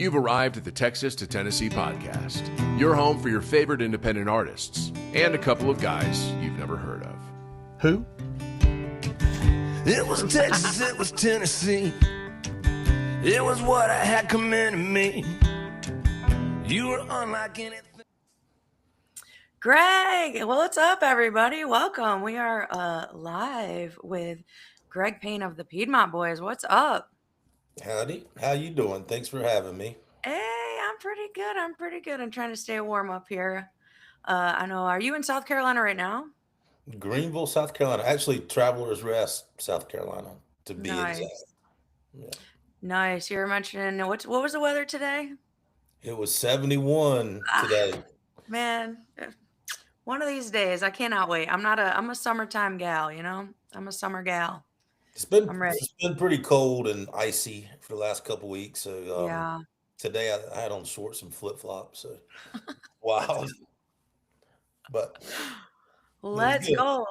You've arrived at the Texas to Tennessee Podcast, your home for your favorite independent artists and a couple of guys you've never heard of. Who? It was Texas, it was Tennessee. It was what I had coming to me. You were unlike anything. Greg, well, what's up, everybody? Welcome. We are live with Greg Payne of the Piedmont Boys. What's up? Howdy. How you doing? Thanks for having me. Hey, I'm pretty good. I'm trying to stay warm up here. I know. Are you in South Carolina right now? Greenville, South Carolina. Actually, Travelers Rest, South Carolina, to be Nice. exact. Yeah. Nice. You were mentioning what was the weather today? It was 71 today. Man, one of these days, I cannot wait. I'm a summertime gal, you know? I'm a summer gal. I'm ready. It's been pretty cold and icy for the last couple weeks. So Yeah. today I had on shorts and flip-flops. So wow. But Let's good. go.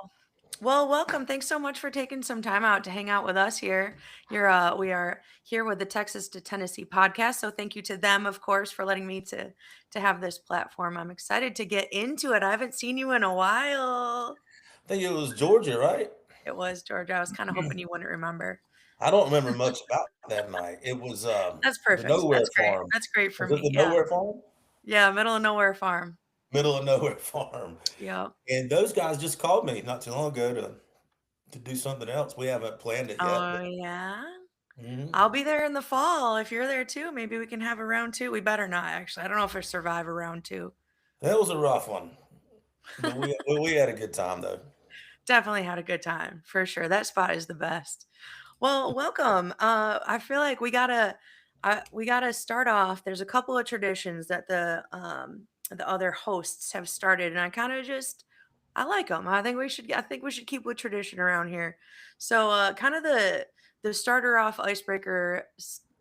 Well, welcome. Thanks so much for taking some time out to hang out with us here. We are here with the Texas to Tennessee podcast. So thank you to them, of course, for letting me to have this platform. I'm excited to get into it. I haven't seen you in a while. I think it was Georgia, right? It was Georgia. I was kind of hoping you wouldn't remember. I don't remember much about that night. It was That's the perfect. Nowhere That's great. Farm. That's great for Was it me. the Yeah. Nowhere Farm? Yeah, middle of nowhere farm. Middle of Nowhere Farm. Yeah. And those guys just called me not too long ago to do something else. We haven't planned it yet. Oh, yeah. Mhm. I'll be there in the fall. If you're there too, maybe we can have a round two. We better not, actually. I don't know if I survive a round two. That was a rough one. But we had a good time though. Definitely had a good time, for sure. That spot is the best. Well, welcome. I feel like we gotta start off. There's a couple of traditions that the other hosts have started, and I like them. I think we should keep with tradition around here. So, kind of the starter off icebreaker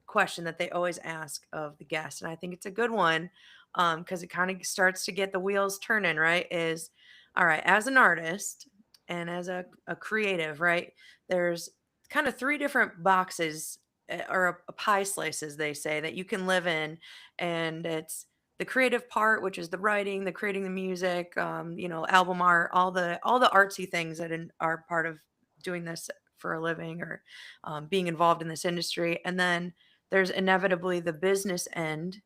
question that they always ask of the guest, and I think it's a good one, because it kind of starts to get the wheels turning. Right? Is all right as an artist and as a creative, right? There's kind of three different boxes, or a pie slices, they say, that you can live in. And it's the creative part, which is the writing, the creating the music, album art, all the artsy things that are part of doing this for a living, or being involved in this industry. And then there's inevitably the business end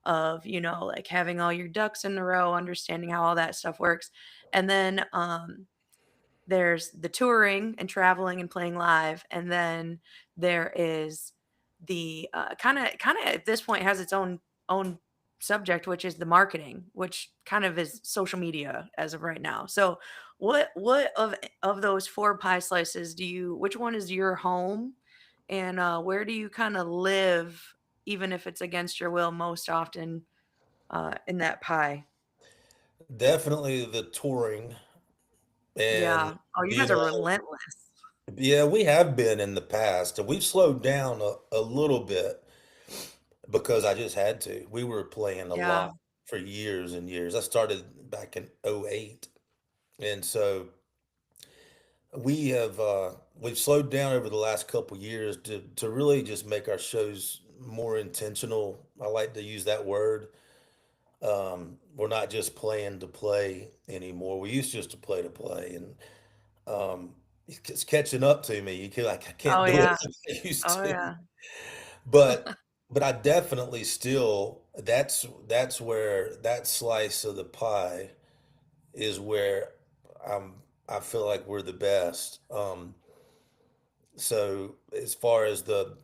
of, like having all your ducks in a row, understanding how all that stuff works. And then there's the touring and traveling and playing live, and then there is the kind of at this point has its own subject, which is the marketing, which kind of is social media as of right now. So what of those four pie slices which one is your home, and where do you kind of live, even if it's against your will, most often in that pie? Definitely the touring and Yeah. Oh, you guys being are on. relentless. Yeah, we have been in the past, and we've slowed down a little bit because I just had to. We were playing a Yeah. lot for years and years. I started back in '08, and so we've slowed down over the last couple years to really just make our shows more intentional. I like to use that word. We're not just playing to play anymore. We used just to play, and it's catching up to me. I can't Oh, do it yeah. like I used Oh, to. yeah. But I definitely still that's where that slice of the pie is where I'm I feel like we're the best. So as far as the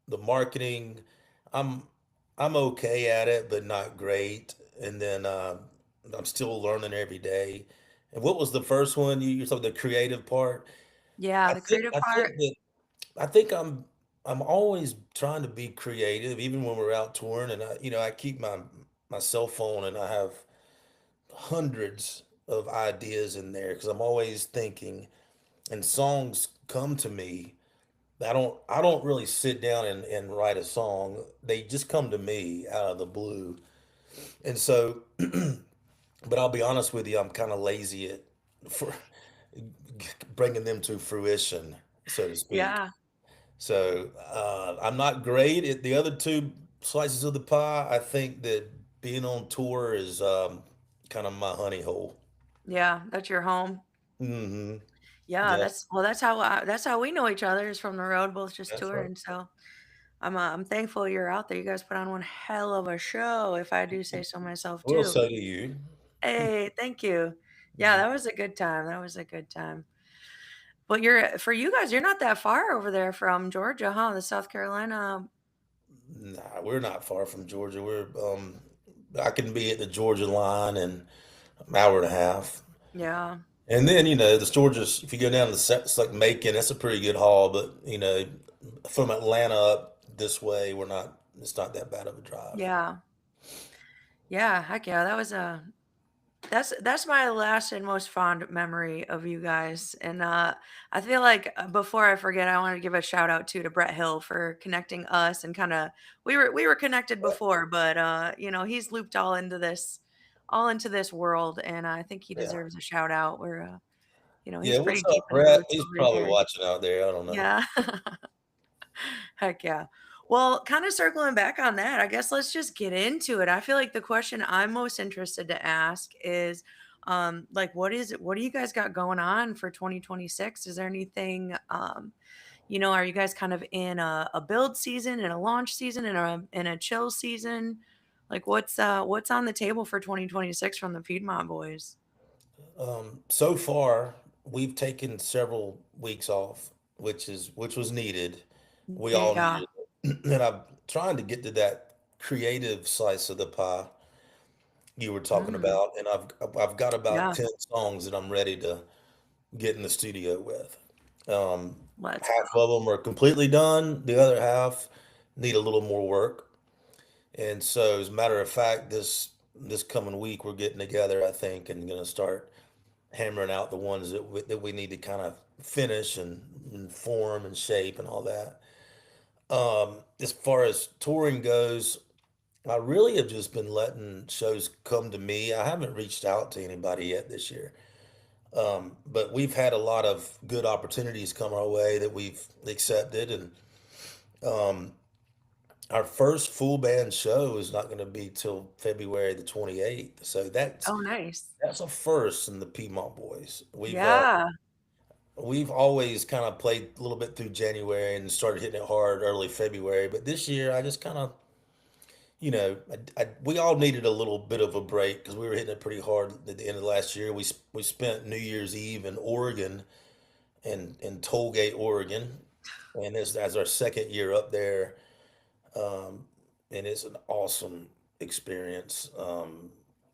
marketing, I'm I'm okay at it, but not great. And then I'm still learning every day. And what was the first one you're talking the creative part? Yeah, the creative I think part. that I think I'm always trying to be creative, even when we're out touring. And I keep my cell phone, and I have hundreds of ideas in there because I'm always thinking, and songs come to me. I don't really sit down and write a song. They just come to me out of the blue. And so, but I'll be honest with you, I'm kind of lazy for bringing them to fruition, so to speak. Yeah. So I'm not great at the other two slices of the pie, I think that being on tour is kind of my honey hole. Yeah, that's your home. Hmm. Yeah, Yeah, that's how we know each other is from the road, both just that's right. touring. So I'm thankful you're out there. You guys put on one hell of a show, if I do say so myself Well, too. so do you. Hey, thank you. Yeah, Mhm. that was a good time. That was a good time. But for you guys, you're not that far over there from Georgia, huh? The South Carolina. Nah, we're not far from Georgia. I can be at the Georgia line in an hour and a half. Yeah. And then, the Georgia's, if you go down to it's like Macon, that's a pretty good haul. But, from Atlanta up this way, it's not that bad of a drive. Yeah. Yeah, heck yeah. That was a that's my last and most fond memory of you guys. And I feel like before I forget, I want to give a shout out to Brett Hill for connecting us and kind of we were connected before, but he's looped all into this world, and I think he Yeah. deserves a shout out. Where Yeah. he's What's pretty up, deep in the Brett? roots He's over probably here. watching out there. I don't know. Yeah. Heck yeah. Well, kind of circling back on that, I guess let's just get into it. I feel like the question I'm most interested to ask is like what do you guys got going on for 2026? Is there anything are you guys kind of in a build season and a launch season and a chill season? Like what's on the table for 2026 from the Piedmont Boys? So far, we've taken several weeks off, which was needed. We all Yeah. needed it. And I'm trying to get to that creative slice of the pie you were talking Mm, about, and I've got about yeah. 10 songs that I'm ready to get in the studio with. Um, Let's Half go. of them are completely done. The other half need a little more work. And so, as a matter of fact, this coming week we're getting together, I think, and going to start hammering out the ones that we need to kind of finish and form and shape and all that. As far as touring goes, I really have just been letting shows come to me. I haven't reached out to anybody yet this year. But we've had a lot of good opportunities come our way that we've accepted, and um, our first full band show is not going to be till February the 28th. So Oh, nice. that's a first in the Piedmont Boys. Yeah. We've always kind of played a little bit through January and started hitting it hard early February. But this year, I just kind of, we all needed a little bit of a break because we were hitting it pretty hard at the end of last year. We spent New Year's Eve in Oregon and in Tollgate, Oregon, and this as our second year up there, um, and it's an awesome experience.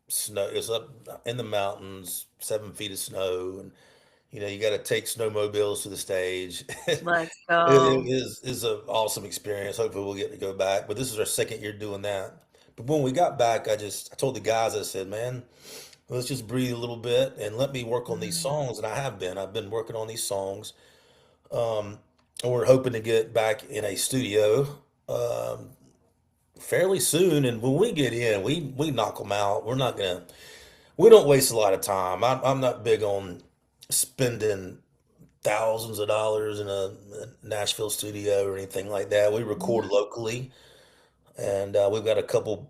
Snow it's up in the mountains, 7 feet of snow, and you got to take snowmobiles to the stage. Let's It go. is an awesome experience. Hopefully, we'll get to go back. But this is our second year doing that. But when we got back, I told the guys, I said, man, let's just breathe a little bit and let me work on these Mm. songs. And I've been working on these songs. Um, and we're hoping to get back in a studio um, fairly soon. And when we get in, we knock them out. We don't waste a lot of time. I'm not big on spending thousands of dollars in a Nashville studio or anything like that. We record Mhm. locally, and we've got a couple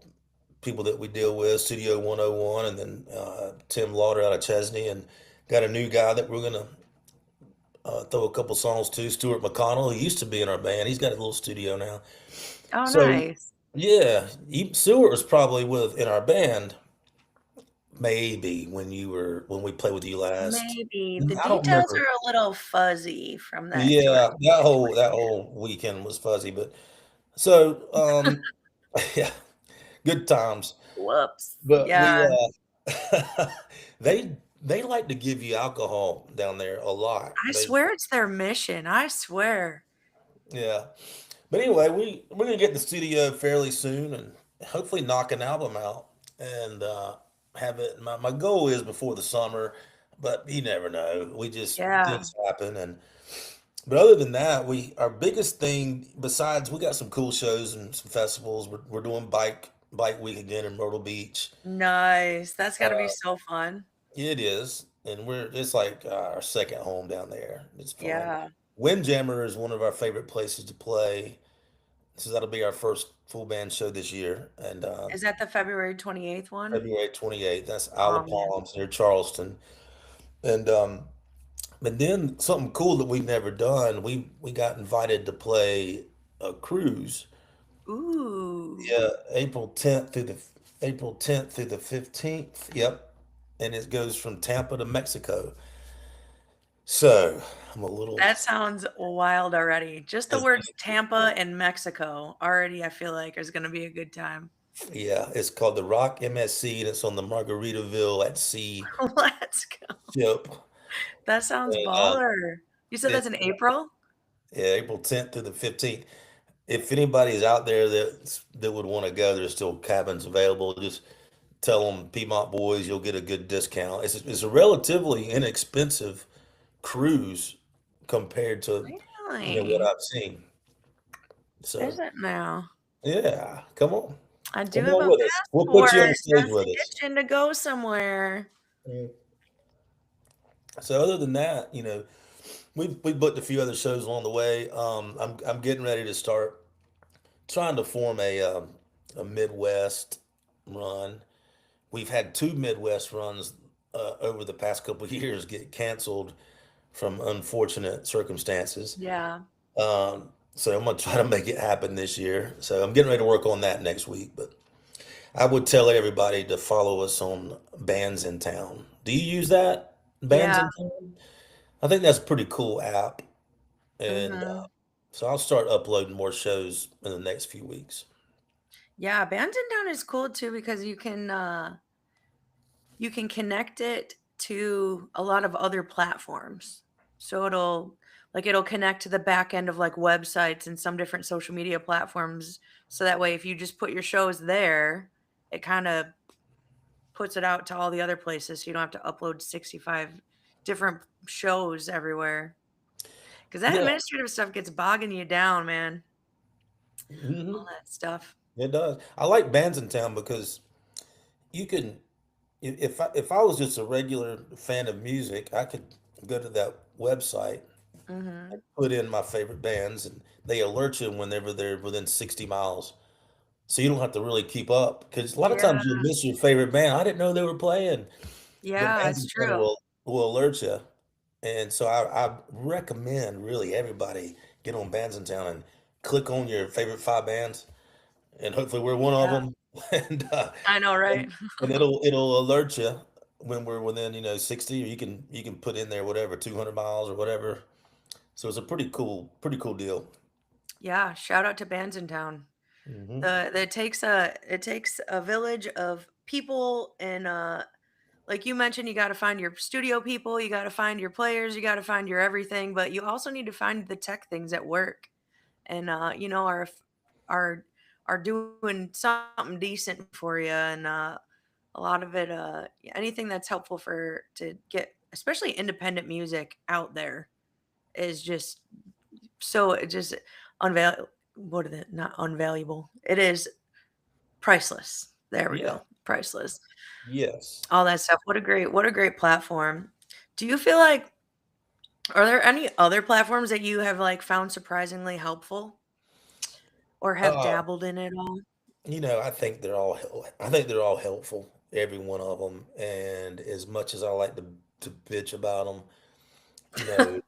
people that we deal with, Studio 101, and then Tim Lauder out of Chesney, and got a new guy that we're gonna throw a couple songs to, Stuart McConnell, who used to be in our band. He's got a little studio now. Oh, So nice. yeah, Stuart was probably with in our band maybe when we played with you last. Maybe. The I don't details remember. are a little fuzzy from that Yeah, touring that situation. whole weekend was fuzzy, but so yeah, good times. Whoops. But Yeah. they like to give you alcohol down there a lot. I swear it's their mission. I swear. Yeah. But anyway, we're gonna get in the studio fairly soon and hopefully knock an album out and have it. My goal is before the summer, but you never know. We just Yeah. things happen. And but other than that, we our biggest thing besides we got some cool shows and some festivals. We're doing bike week again in Myrtle Beach. Nice. That's gotta be Uh, so fun. it is, and it's like our second home down there. It's fun. Yeah. Windjammer is one of our favorite places to play So that'll be our first full band show this year, and Is that the February 28th one? February 28th. That's Isle Oh of man. Palms near Charleston, and then something cool that we've never done. We got invited to play a cruise. Ooh. Yeah, April 10th through the 15th. Yep, and it goes from Tampa to Mexico. So I'm a little. That sounds wild already. Just the It's words Tampa and Mexico already I feel like is gonna be a good time. Yeah, it's called the Rock MSC, and it's on the Margaritaville at Sea Let's go. ship. That sounds And baller. You said that's it's in April? yeah, April 10th through the 15th. If anybody's out there that would want to go, there's still cabins available. Just tell them Piedmont Boys, you'll get a good discount. It's a relatively inexpensive cruise compared to what Really? I've seen. Is So it now? yeah, come on, I do come have on a with us. We'll put you on passport. stage Just with us. itching to go somewhere. Mm. So other than that, we booked a few other shows along the way. I'm getting ready to start trying to form a Midwest run. We've had two Midwest runs over the past couple of years get canceled from unfortunate circumstances. Yeah. So I'm gonna try to make it happen this year. So I'm getting ready to work on that next week. But I would tell everybody to follow us on Bands in Town. Do you use that? Bands Yeah. in Town? I think that's a pretty cool app. And Hmm. so I'll start uploading more shows in the next few weeks. Yeah, Bandon Down is cool too because you can connect it to a lot of other platforms. So it'll connect to the back end of like websites and some different social media platforms. So that way if you just put your shows there, it kind of puts it out to all the other places. So you don't have to upload 65 different shows everywhere. Because that Yeah, administrative stuff gets bogging you down, man. hmm All that stuff. it does. I like Bands in Town because you can, if I was just a regular fan of music, I could go to that website, Hmm. put in my favorite bands, and they alert you whenever they're within 60 miles. So you don't have to really keep up because a lot of Yeah. times you'll miss your favorite band. I didn't know they were playing. But Yeah, Bands it's in Town true. will alert you. And so I recommend really everybody get on Bands in Town and click on your favorite five bands, and hopefully we're one of Yeah. them. And I know, right? and, and it'll alert you when we're within 60, or you can put in there whatever 200 miles or whatever. So it's a pretty cool deal. Yeah, shout out to Bands in Town. Hmm It takes a village of people and like you mentioned, you got to find your studio people, you got to find your players, you got to find your everything, but you also need to find the tech things at work and are are doing something decent for you and a lot of it anything that's helpful for to get especially independent music out there is just so it just unvaluable. What is it? Not unvaluable. It is priceless. There we Yeah. go. Priceless. Yes. All that stuff. What a great platform. Do you feel like are there any other platforms that you have like found surprisingly helpful or have Uh, dabbled in it all? I think they're all helpful, every one of them. And as much as I like to bitch about them, you know,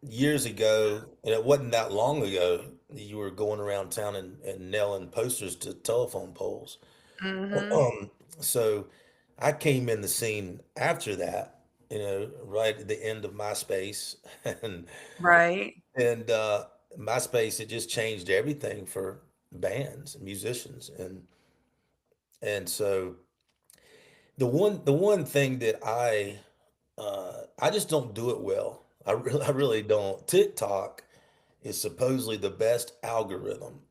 years ago, and it wasn't that long ago, you were going around town and nailing posters to telephone poles. Mhm. Um, so I came in the scene after that, right at the end of MySpace, and Right. and MySpace, it just changed everything for bands and musicians, and so the one thing that I just don't do it well. I really don't. TikTok is supposedly the best algorithm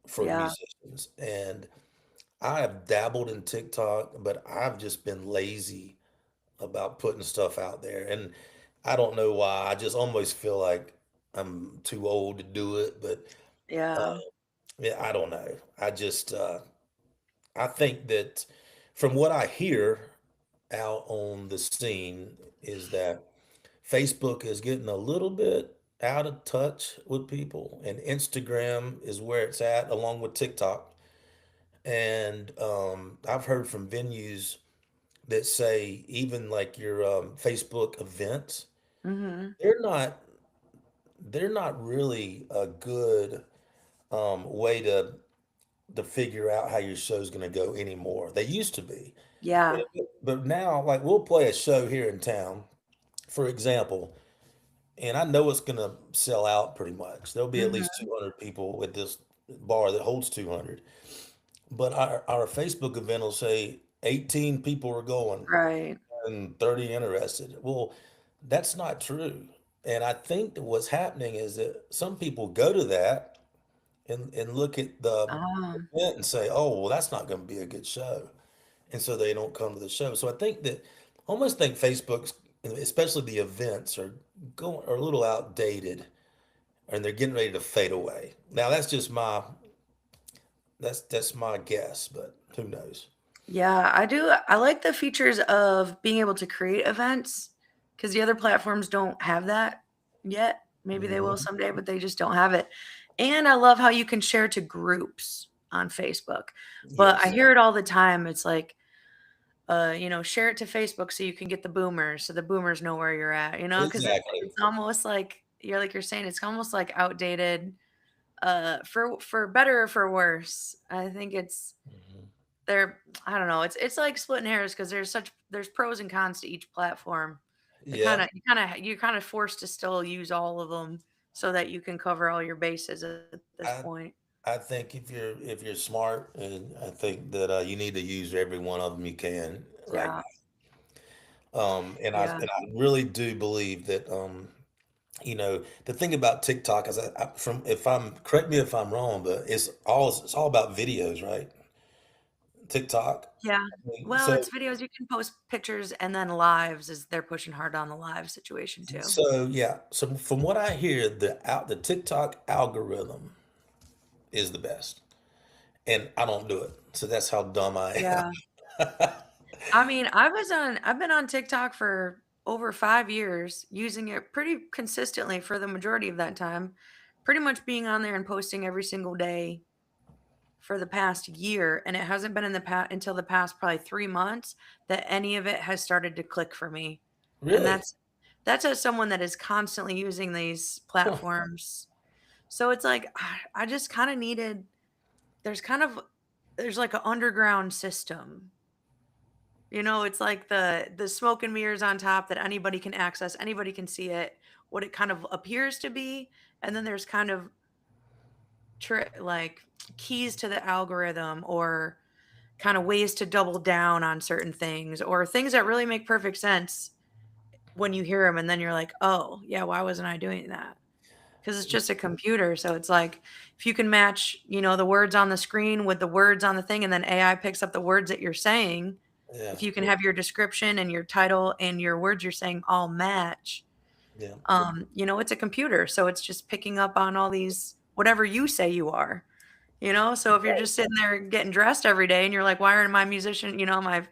for Yeah. musicians, and I have dabbled in TikTok, but I've just been lazy about putting stuff out there. And I don't know why. I just almost feel like I'm too old to do it, but uh, Yeah. yeah, I don't know. I think that from what I hear out on the scene is that Facebook is getting a little bit. out of touch with people, and Instagram is where it's at, along with TikTok. And I've heard from venues that say even like your Facebook events, Mm-hmm. they're not they're not really a good way to figure out how your show's going to go anymore. They used to be, Yeah. but now, like, we'll play a show here in town, for example, and I know it's going to sell out pretty much. There'll be at least Mm-hmm. 200 people at this bar that holds 200. But our Facebook event will say 18 people are going Right. and 30 interested. Well, that's not true. And I think that what's happening is that some people go to that and look at the Um, event and say, oh, well, that's not going to be a good show. And so they don't come to the show. So I think that I almost think Facebook's, especially the events, are a little outdated and they're getting ready to fade away. Now that's my guess, but who knows? yeah, I do. I like the features of being able to create events because the other platforms don't have that yet. Maybe they will Mhm. someday, but they just don't have it. And I love how you can share to groups on Facebook. But I Yes, hear it all the time. It's like, share it to Facebook so you can get the boomers, so the boomers know where you're at, because exactly. it's almost like you're saying, it's almost like outdated, for better or for worse. I think it's Mhm. they're I don't know, it's like splitting hairs because there's pros and cons to each platform. It Yeah, you're kind of forced to still use all of them so that you can cover all your bases at this I point. I think if you're smart, and I think that you need to use every one of them you can right Yeah, now. And I yeah, and I really do believe that the thing about TikTok is from if I'm correct me if I'm wrong, but it's all about videos, right? TikTok. yeah. I mean, Well, so it's videos you can post pictures and then lives is they're pushing hard on the live situation too. so yeah. So from what I hear, the TikTok algorithm is the best, and I don't do it. So that's how dumb I Yeah. am. I mean, I've been on TikTok for over 5 years, using it pretty consistently for the majority of that time, pretty much being on there and posting every single day for the past year, and it hasn't been in the past until the past probably 3 months that any of it has started to click for me. And Really? that's as someone that is constantly using these Huh. platforms. So it's like I just kind of needed there's kind of there's like an underground system. It's like the smoke and mirrors on top that anybody can access, anybody can see it, what it kind of appears to be, and then there's kind of like keys to the algorithm or kind of ways to double down on certain things or things that really make perfect sense when you hear them and then you're like, "Oh, yeah, why wasn't I doing that?" Because it's just a computer, so it's like if you can match, the words on the screen with the words on the thing and then AI picks up the words that you're saying, Yeah. if you can have your description and your title and your words you're saying all match, Yeah. it's a computer, so it's just picking up on all these whatever you say you are. So if you're Right. just sitting there getting dressed every day and you're like, why aren't my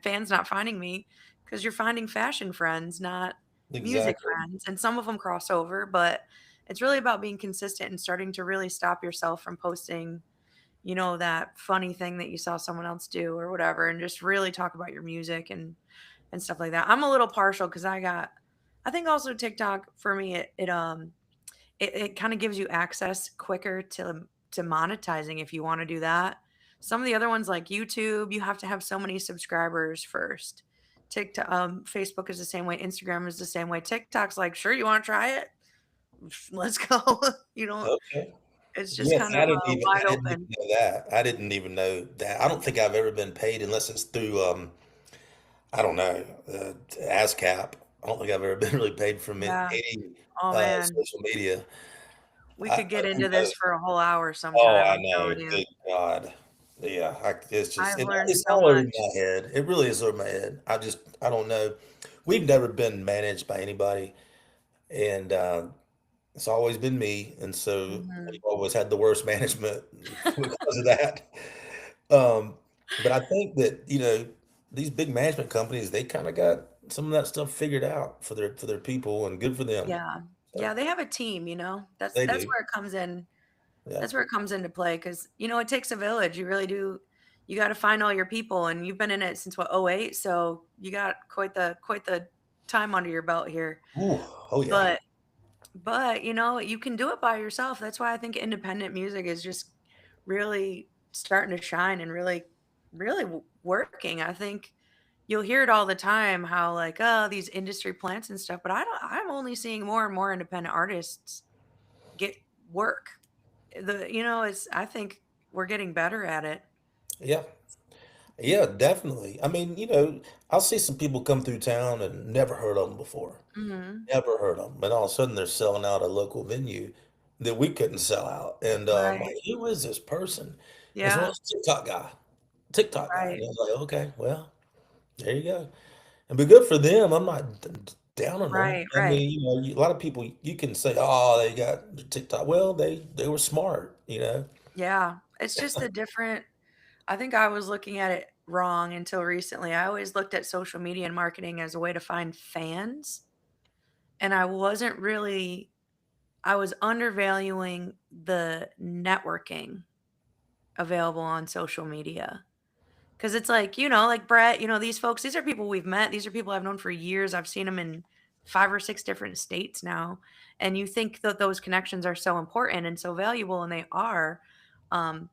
fans not finding me? Because you're finding fashion friends, not music Exactly. friends. And some of them cross over, but it's really about being consistent and starting to really stop yourself from posting, that funny thing that you saw someone else do or whatever, and just really talk about your music and stuff like that. I'm a little partial because I think also TikTok for me, it kind of gives you access quicker to monetizing if you want to do that. Some of the other ones like YouTube, you have to have so many subscribers first. TikTok, Facebook is the same way. Instagram is the same way. TikTok's like, sure, you want to try it? Let's go. Okay. It's just Yes, kind of wide I didn't even open. know that. I didn't even know that. I don't think I've ever been paid unless it's through I don't know, ASCAP. I don't think I've ever been really paid from Yeah. any Oh man, social media. we could get Who into this knows? for a whole hour Oh, sometime. I I'm know. telling you. Good God. Yeah, it's just I've learned it's so all over much. my head. It really is over my head. I don't know. We've never been managed by anybody, and it's always been me, and so Mhm. we've always had the worst management because of that. Um, but I think that, these big management companies, they kind of got some of that stuff figured out for their people, and good for them. Yeah. So Yeah, they have a team, you know. That's they that's do. where it comes in. Yeah. That's where it comes into play because you know it takes a village. You really do. You got to find all your people, and you've been in it since what '08, so you got quite the time under your belt here. Ooh, oh yeah. But you know you can do it by yourself. That's why I think independent music is just really starting to shine and really working. I think you'll hear it all the time how like oh these industry plants and stuff, but I'm only seeing more and more independent artists get work. It's I think we're getting better at it. Yeah. Yeah, definitely. I mean, I'll see some people come through town and never heard of them before. Mhm. Never heard of them. And all of a sudden they're selling out a local venue that we couldn't sell out. And like, Right. who is this person? And so Yeah. it's TikTok guy. TikTok guy. And Right. I was like, okay, well, there you go. And be good for them. I'm not downing them. Right. I Right. mean, a lot of people you can say, oh, they got the TikTok. Well, they were smart. Yeah. It's just a different I think I was looking at it wrong until recently. I always looked at social media and marketing as a way to find fans, and I was undervaluing the networking available on social media. 'Cause it's like, like Brett, these folks, these are people we've met. These are people I've known for years. I've seen them in 5 or 6 different states now, and you think that those connections are so important and so valuable, and they are, um,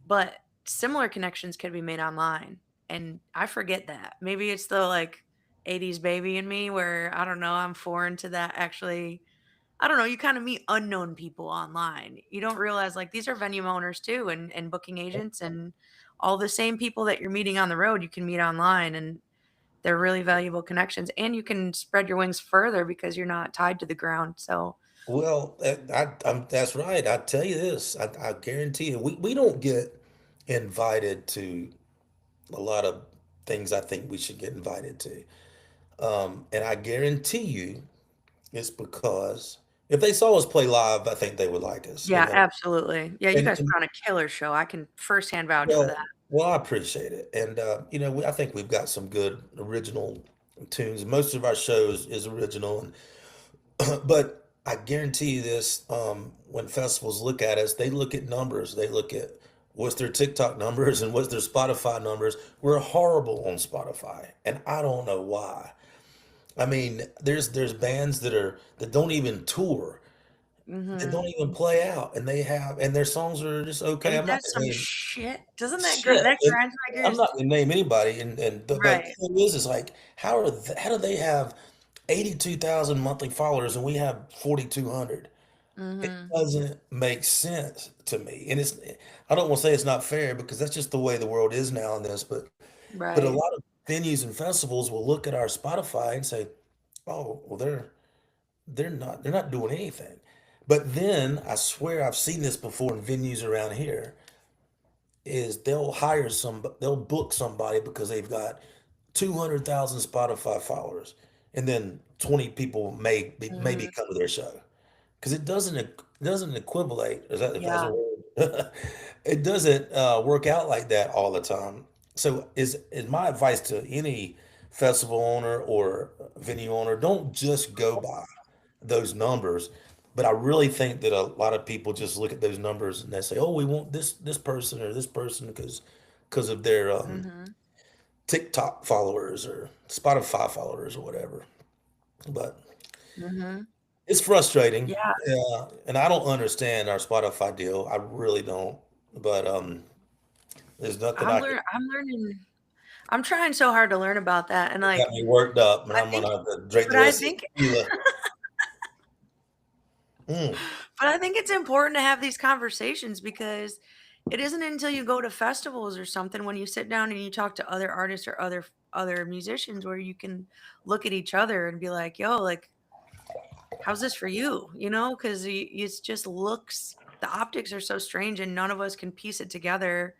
but similar connections can be made online, and I forget that. Maybe it's the, like, '80s baby in me where, I don't know, I'm foreign to that actually I don't know, you kinda meet unknown people online. You don't realize, like, these are venue owners too and booking agents and all the same people that you're meeting on the road, you can meet online, and they're really valuable connections, and you can spread your wings further because you're not tied to the ground, so Well, that's right. I tell you this, I guarantee you, we don't get invited to a lot of things I think we should get invited to. And I guarantee you it's because if they saw us play live, I think they would like us, yeah, absolutely. Yeah, you guys And put on a killer show. I can firsthand vouch for that. well, I appreciate it. And I think we've got some good original tunes. Most of our shows is original, but I guarantee you this, when festivals look at us, they look at numbers. They look at what's their TikTok numbers and what's their Spotify numbers. We're horrible on Spotify, and I don't know why. I mean, there's bands that don't even tour, that don't Mhm. even play out, and their songs are just okay. Ain't I'm not that gonna some name shit? Doesn't shit. that And grinds my I'm gears? not gonna name anybody, but the Right. thing is like how do they have 82,000 monthly followers and we have 4,200? It Mhm. doesn't make sense to me. And I don't want to say it's not fair because that's just the way the world is now in this, but a Right. lot of venues and festivals will look at our Spotify and say, "Oh, well they're not doing anything." But then I swear I've seen this before in venues around here is they'll book somebody because they've got 200,000 Spotify followers and then 20 people maybe Mhm. come to their show because it doesn't equivalate. Is that if that's a Yeah. word? It doesn't work out like that all the time. So is my advice to any festival owner or venue owner, don't just go by those numbers. But I really think that a lot of people just look at those numbers and they say, "Oh, we want this person or this person because of their Mhm. TikTok followers or Spotify followers or whatever." But Mhm. it's frustrating. Yeah. Yeah, and I don't understand our Spotify deal. I really don't. But there's nothing I can. I'm learning I'm trying so hard to learn about that, and, It got like, me worked up, and I I'm think gonna have to drink but the I rest of think the tequila. Mm, it's important to have these conversations because it isn't until you go to festivals or something when you sit down and you talk to other artists or other musicians where you can look at each other and be like, "Yo, like, how's this for you?" Because it just looks the optics are so strange and none of us can piece it together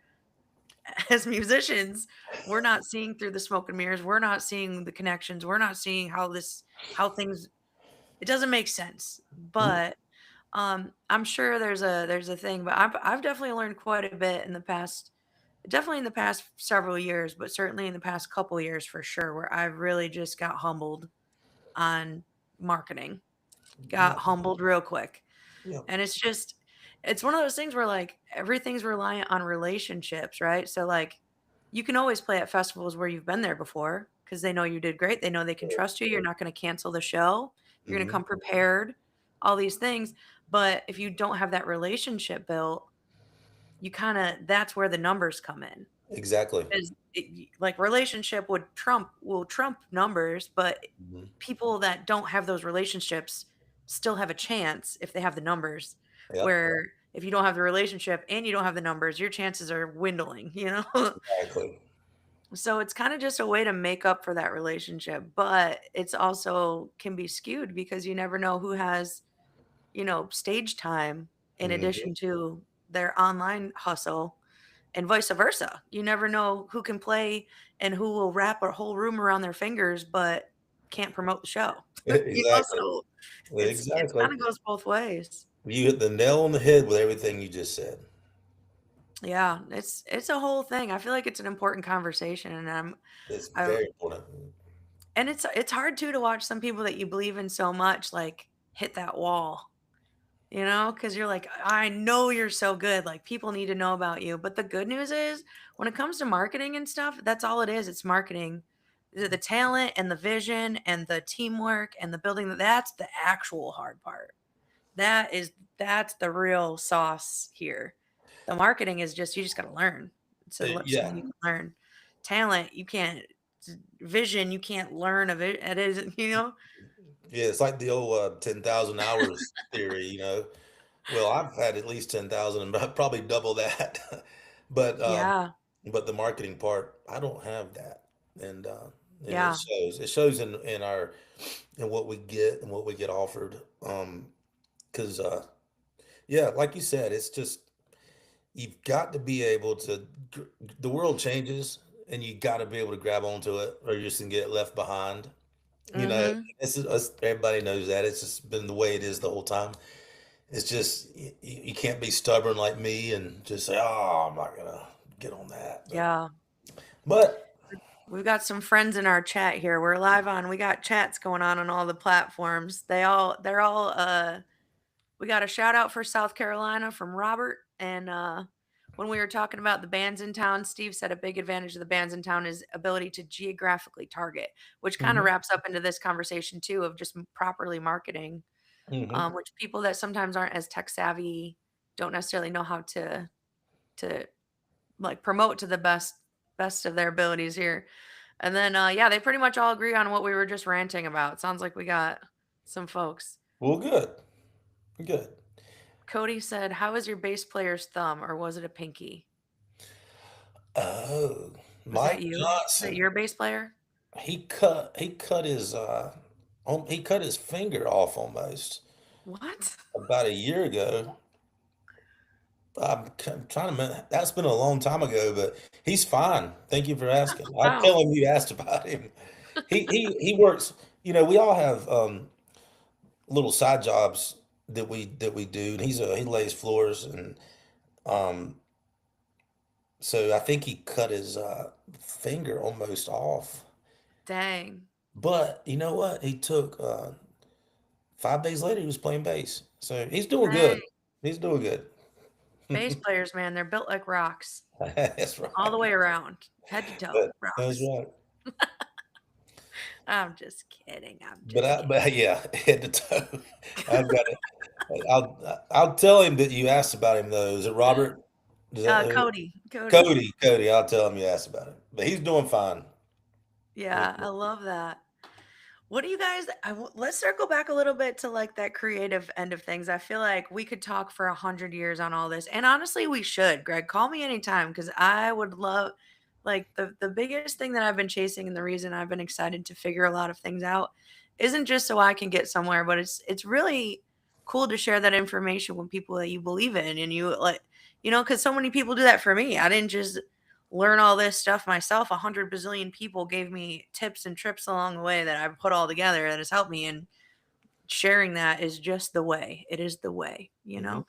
as musicians. We're not seeing through the smoke and mirrors. We're not seeing the connections. We're not seeing how things it doesn't make sense. mm, But I'm sure there's a thing, but I've definitely learned quite a bit in the past definitely in the past several years, but certainly in the past couple years for sure, where I've really just got humbled on marketing. got humbled real quick. Yeah. And it's one of those things where like everything's reliant on relationships, right? So like you can always play at festivals where you've been there before because they know you did great. They know they can trust you. You're not going to cancel the show. You're going to Mhm. come prepared, all these things. But if you don't have that relationship built, you kind of, that's where the numbers come in. Exactly. Is like relationship will trump numbers, but Mhm. people that don't have those relationships still have a chance if they have the numbers. Yep. Where if you don't have the relationship and you don't have the numbers, your chances are dwindling, you know? Exactly. So it's kind of just a way to make up for that relationship, but it's also can be skewed because you never know who has, stage time in Mhm. addition to their online hustle and vice versa. You never know who can play and who will wrap a whole room around their fingers but can't promote the show. Exactly. So it's Exactly. kind of goes both ways. You hit the nail on the head with everything you just said. Yeah, it's a whole thing. I feel like it's an important conversation, and It's I very important. and it's hard too to watch some people that you believe in so much like hit that wall, because you're like, I know you're so good. Like people need to know about you. But the good news is when it comes to marketing and stuff, that's all it is. It's marketing. The talent and the vision and the teamwork and the building, that's the actual hard part. That's the real sauce here. The marketing is just you just got to learn. It's Yeah. something you can learn. Talent, you can't. Vision, you can't learn of it. It is, Yeah, it's like the old 10,000 hours theory, Well, I've had at least 10,000 and probably double that. But Yeah, but the marketing part, I don't have that. And and it yeah, shows. It shows in what we get and what we get offered. 'Cause yeah, like you said, it's just you've got to be able to the world changes and you got to be able to grab onto it or you're just gonna get left behind. mm-hmm. This is us, everybody knows that. It's just been the way it is the whole time. It's just you can't be stubborn like me and just say, "Oh, I'm not gonna get on that." Yeah. But We've got some friends in our chat here. We're live on. We got chats going on all the platforms. They're all we got a shout out for South Carolina from Robert and when we were talking about the bands in town, Steve said a big advantage of the bands in town is ability to geographically target, which kind of Mhm, wraps up into this conversation too of just properly marketing, mhm. which people that sometimes aren't as tech savvy don't necessarily know how to like promote to the best of their abilities here. And then yeah, they pretty much all agree on what we were just ranting about. Sounds like we got some folks. Well, good, good. Cody said, "How is your bass player's thumb, or was it a pinky?" Oh, Was that Mike you? Is that Johnson. your bass player? He cut his he cut his finger off almost What? about a year ago. Trying to remember. That's been a long time ago, but he's fine. Thank you for asking. I'll Wow. tell him you asked about him. He works. We all have little side jobs that we do. And he lays floors, and um, so I think he cut his finger almost off. Dang. But you know what? He took 5 days later. He was playing bass, so he's doing Dang. good. He's doing good. Bass players, man, they're built like rocks. That's All the right. way around. Head to toe. That's Rocks. right. I'm just kidding. I'm But just I, kidding. but yeah, head to toe. I've got it. I'll tell him that you asked about him though. Is it Robert? Is that Cody. Cody. Cody? Cody. I'll tell him you asked about him. But he's doing fine. He's Yeah, I love that. What do you guys let's circle back a little bit to like that creative end of things. I feel like we could talk for 100 years on all this. And honestly, we should. Greg, call me anytime because I would love like the biggest thing that I've been chasing and the reason I've been excited to figure a lot of things out isn't just so I can get somewhere, but it's really cool to share that information with people that you believe in and you like, because so many people do that for me. I didn't just learn all this stuff myself. 100 bazillion people gave me tips and trips along the way that I've put all together that has helped me. And sharing that is just the way. It is the way. Mhm.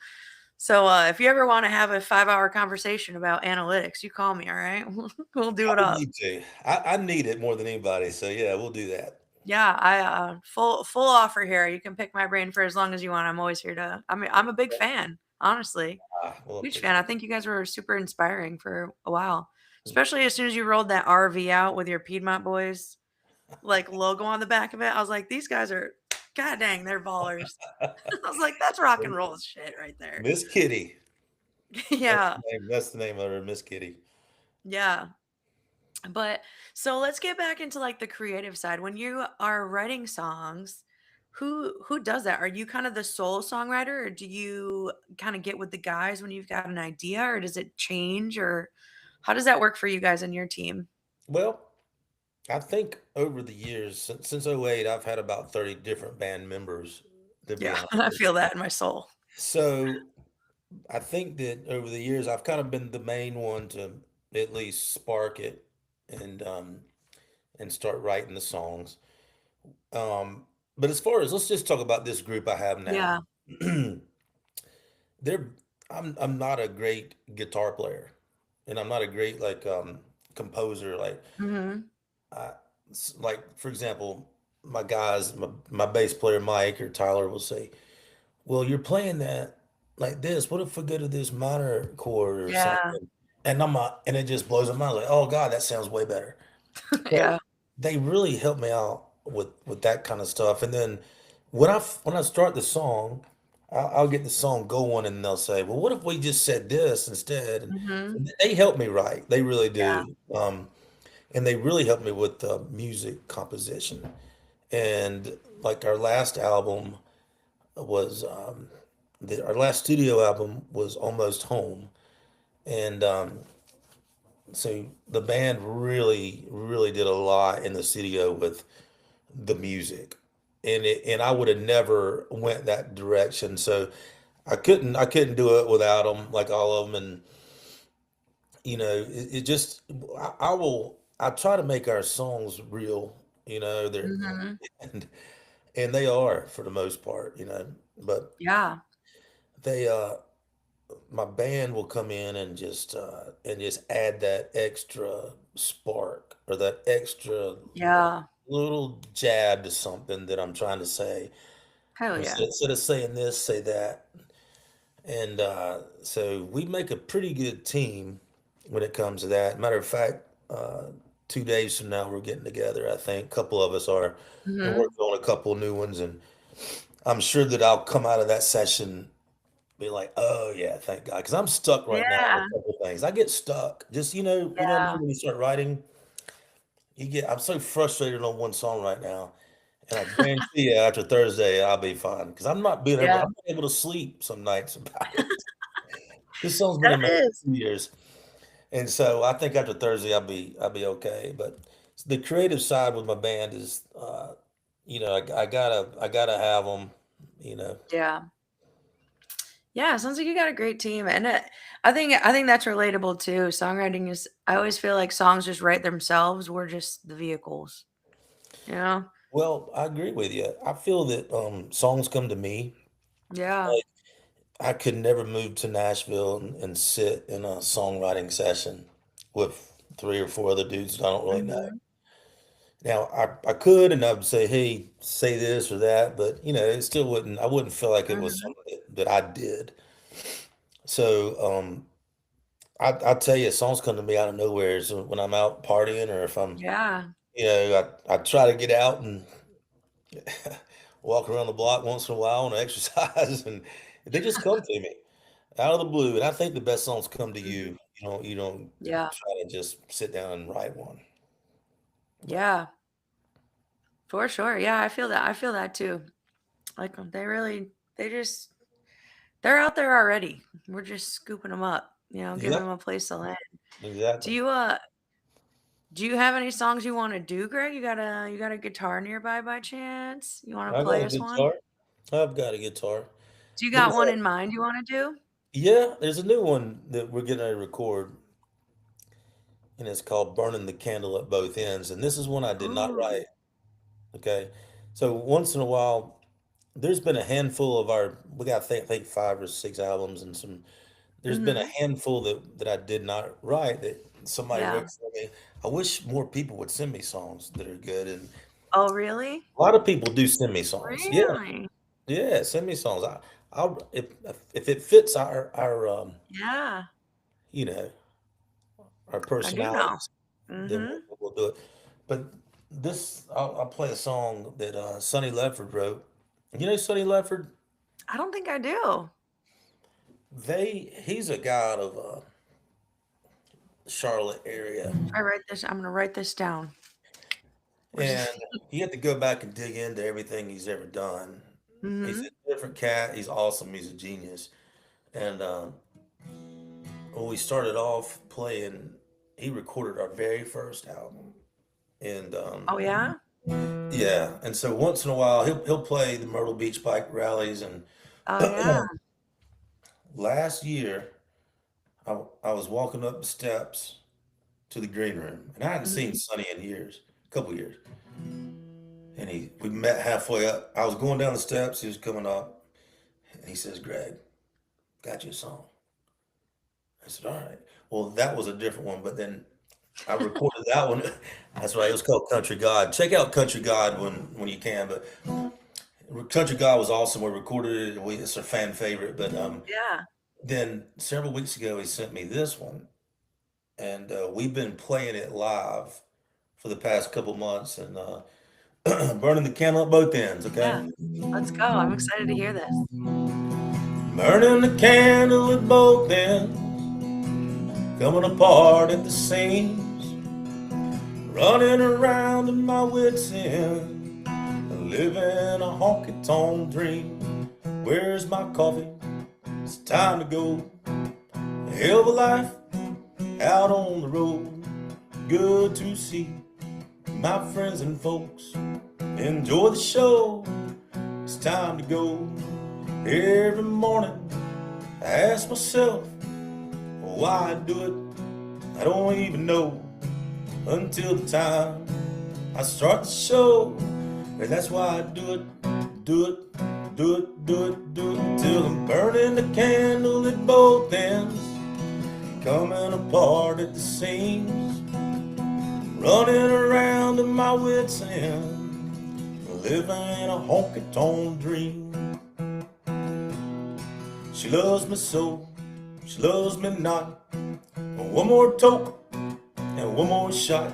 So if you ever want to have a 5-hour conversation about analytics, you call me. All right, we'll do I it would up. need to. I need it more than anybody. So yeah, we'll do that. Yeah, I full offer here. You can pick my brain for as long as you want. I'm always here to. I mean, I'm a big fan, honestly. We'll Huge fan. I appreciate think you guys were super inspiring for a while, it. especially as soon as you rolled that RV out with your Piedmont Boys like logo on the back of it. I was like, these guys are, god dang, they're ballers. I was like, that's rock and roll shit right there. Miss Kitty. Yeah, That's the name of her, Miss Kitty. yeah. But so let's get back into like the creative side. When you are writing songs, who does that? Are you kind of the sole songwriter, or do you kind of get with the guys when you've got an idea, or does it change, or how does that work for you guys and your team? Well, I think over the years, since '08, I've had about 30 different band members, to be Yeah, honest I with feel that in my soul. you. So I think that over the years, I've kind of been the main one to at least spark it and start writing the songs. Um, but as far as let's just talk about this group I have now. Yeah. They're I'm not a great guitar player, and I'm not a great composer. Hmm. I, like for example, my guys, my bass player Mike or Tyler will say, "Well, you're playing that like this. What if we go to this minor chord or Yeah. something?" And and it just blows my mind. Like, oh God, that sounds way better. So Yeah. they really help me out with that kind of stuff. And then when I start the song, I'll get the song going, and they'll say, "Well, what if we just said this instead?" And Hmm. so they help me write. They really Yeah. do. And they really help me with music composition. And like our last album was our last studio album was Almost Home, and so the band really did a lot in the studio with the music, and I would have never went that direction. So I couldn't do it without them, like all of them. And it just I try to make our songs real. They're Hmm. and and they are for the most part. But Yeah. they my band will come in and just add that extra spark or that extra Yeah. little jab to something that I'm trying to say. Hell yeah. Instead of saying this, say that. And so we make a pretty good team when it comes to that. Matter of fact, 2 days from now we're getting together. I think a couple of us are, and Hmm. working on a couple new ones. And I'm sure that I'll come out of that session be like, oh yeah, thank God, because I'm stuck right now on Yeah. a couple things. I get stuck. Just me Yeah. when you start writing, I'm so frustrated on one song right now, and I guarantee you after Thursday I'll be fine because Yeah. I'm not able to sleep some nights about it. This song's been That in my head is. for years, and so I think after Thursday I'll be okay. But the creative side with my band is, I gotta have them, you know. Yeah. Yeah, it sounds like you got a great team, and I think that's relatable too. Songwriting is I always feel like songs just write themselves. We're just the vehicles, you know? Well, I agree with you. I feel that songs come to me. Yeah. Like I could never move to Nashville and sit in a songwriting session with three or four other dudes that I don't really know. Mhm. Now I could, and I would say, "Hey, say this or that," but it still wouldn't. I wouldn't feel like it was Mhm. something that I did. So I tell you, songs come to me out of nowhere. So when I'm out partying, or if I'm, Yeah. I try to get out and walk around the block once in a while and exercise, and they just come to me out of the blue. And I think the best songs come to Mhm. you. You don't Yeah. try to just sit down and write one. But Yeah. For sure. Yeah, I feel that. I feel that too. Like they just they're out there already. We're just scooping them up, giving yep, them a place to land. Do exactly. you do you have any songs you want to do, Greg? You got a guitar nearby by chance? You want I to got play a us one? guitar. I've got a guitar. Do you got There's one a in mind you want to do? Yeah, there's a new one that we're getting ready to record, and it's called "Burning the Candle at Both Ends." And this is one I did not Ooh. write. Okay, so once in a while, there's been a handful of we got I think 5 or 6 albums and some. There's been a Mhm. handful that I did not write that somebody Yeah. wrote for me. I wish more people would send me songs that are good, and Oh, really? A lot of people do send me songs. Yeah, Really? yeah, send me songs. I'll if it fits our Yeah, you know, our I do know. personalities, then Mm-hmm. we'll do it. But I'll play a song that Sonny Ledford wrote. You know Sonny Ledford? I don't think I do. He's a guy out of Charlotte area, I'm gonna write this down. and he had to go back and dig into everything he's ever done. He's Mm-hmm. a different cat. He's awesome. He's a genius. And when we started off playing, he recorded our very first album. And Oh yeah. yeah, and so once in a while he'll play the Myrtle Beach bike rallies. And Oh yeah. last year I was walking up the steps to the green room, and I hadn't seen Mhm. Sonny in years, a couple years. And we met halfway up. I was going down the steps. He was coming up, and he says, "Greg, got you a song." I said, "All right." Well, that was a different one, but then I recorded that one. That's right. It was called Country God. Check out Country God when you can. But Country God was awesome. We recorded it. It's a fan favorite. But Yeah. then several weeks ago, he sent me this one, and we've been playing it live for the past couple months, and burning the candle at both ends. Yeah. Okay, Let's go. I'm excited to hear this. burning the candle at both ends, coming apart at the seams, running around in my wits end, living a honky-tonk dream. Where's my coffee? It's time to go. A hell of a life out on the road. Good to see my friends and folks. Enjoy the show. It's time to go. Every morning I ask myself why I do it. I don't even know until the time I start the show. And that's why I do it, do it, do it, do it, do it, till I'm burning the candle at both ends, coming apart at the seams, running around in my wits end, living a honky-tonk dream. She loves me so, she loves me not. One more toke and one more shot.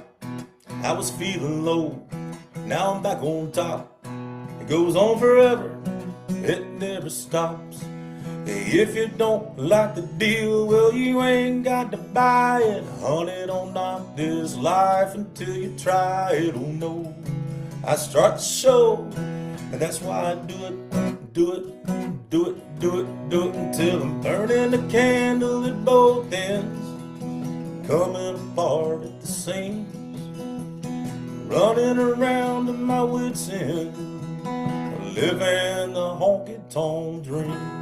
I was feeling low, now I'm back on top. It goes on forever, it never stops. If you don't like the deal, well, you ain't got to buy it. Honey, don't knock this life until you try it. Oh no, I start the show, and that's why I do it, do it, do it, do it, do it, until I'm burning the candle at both ends, coming apart at the seams, running around in my wits end, living the honky-tonk dream.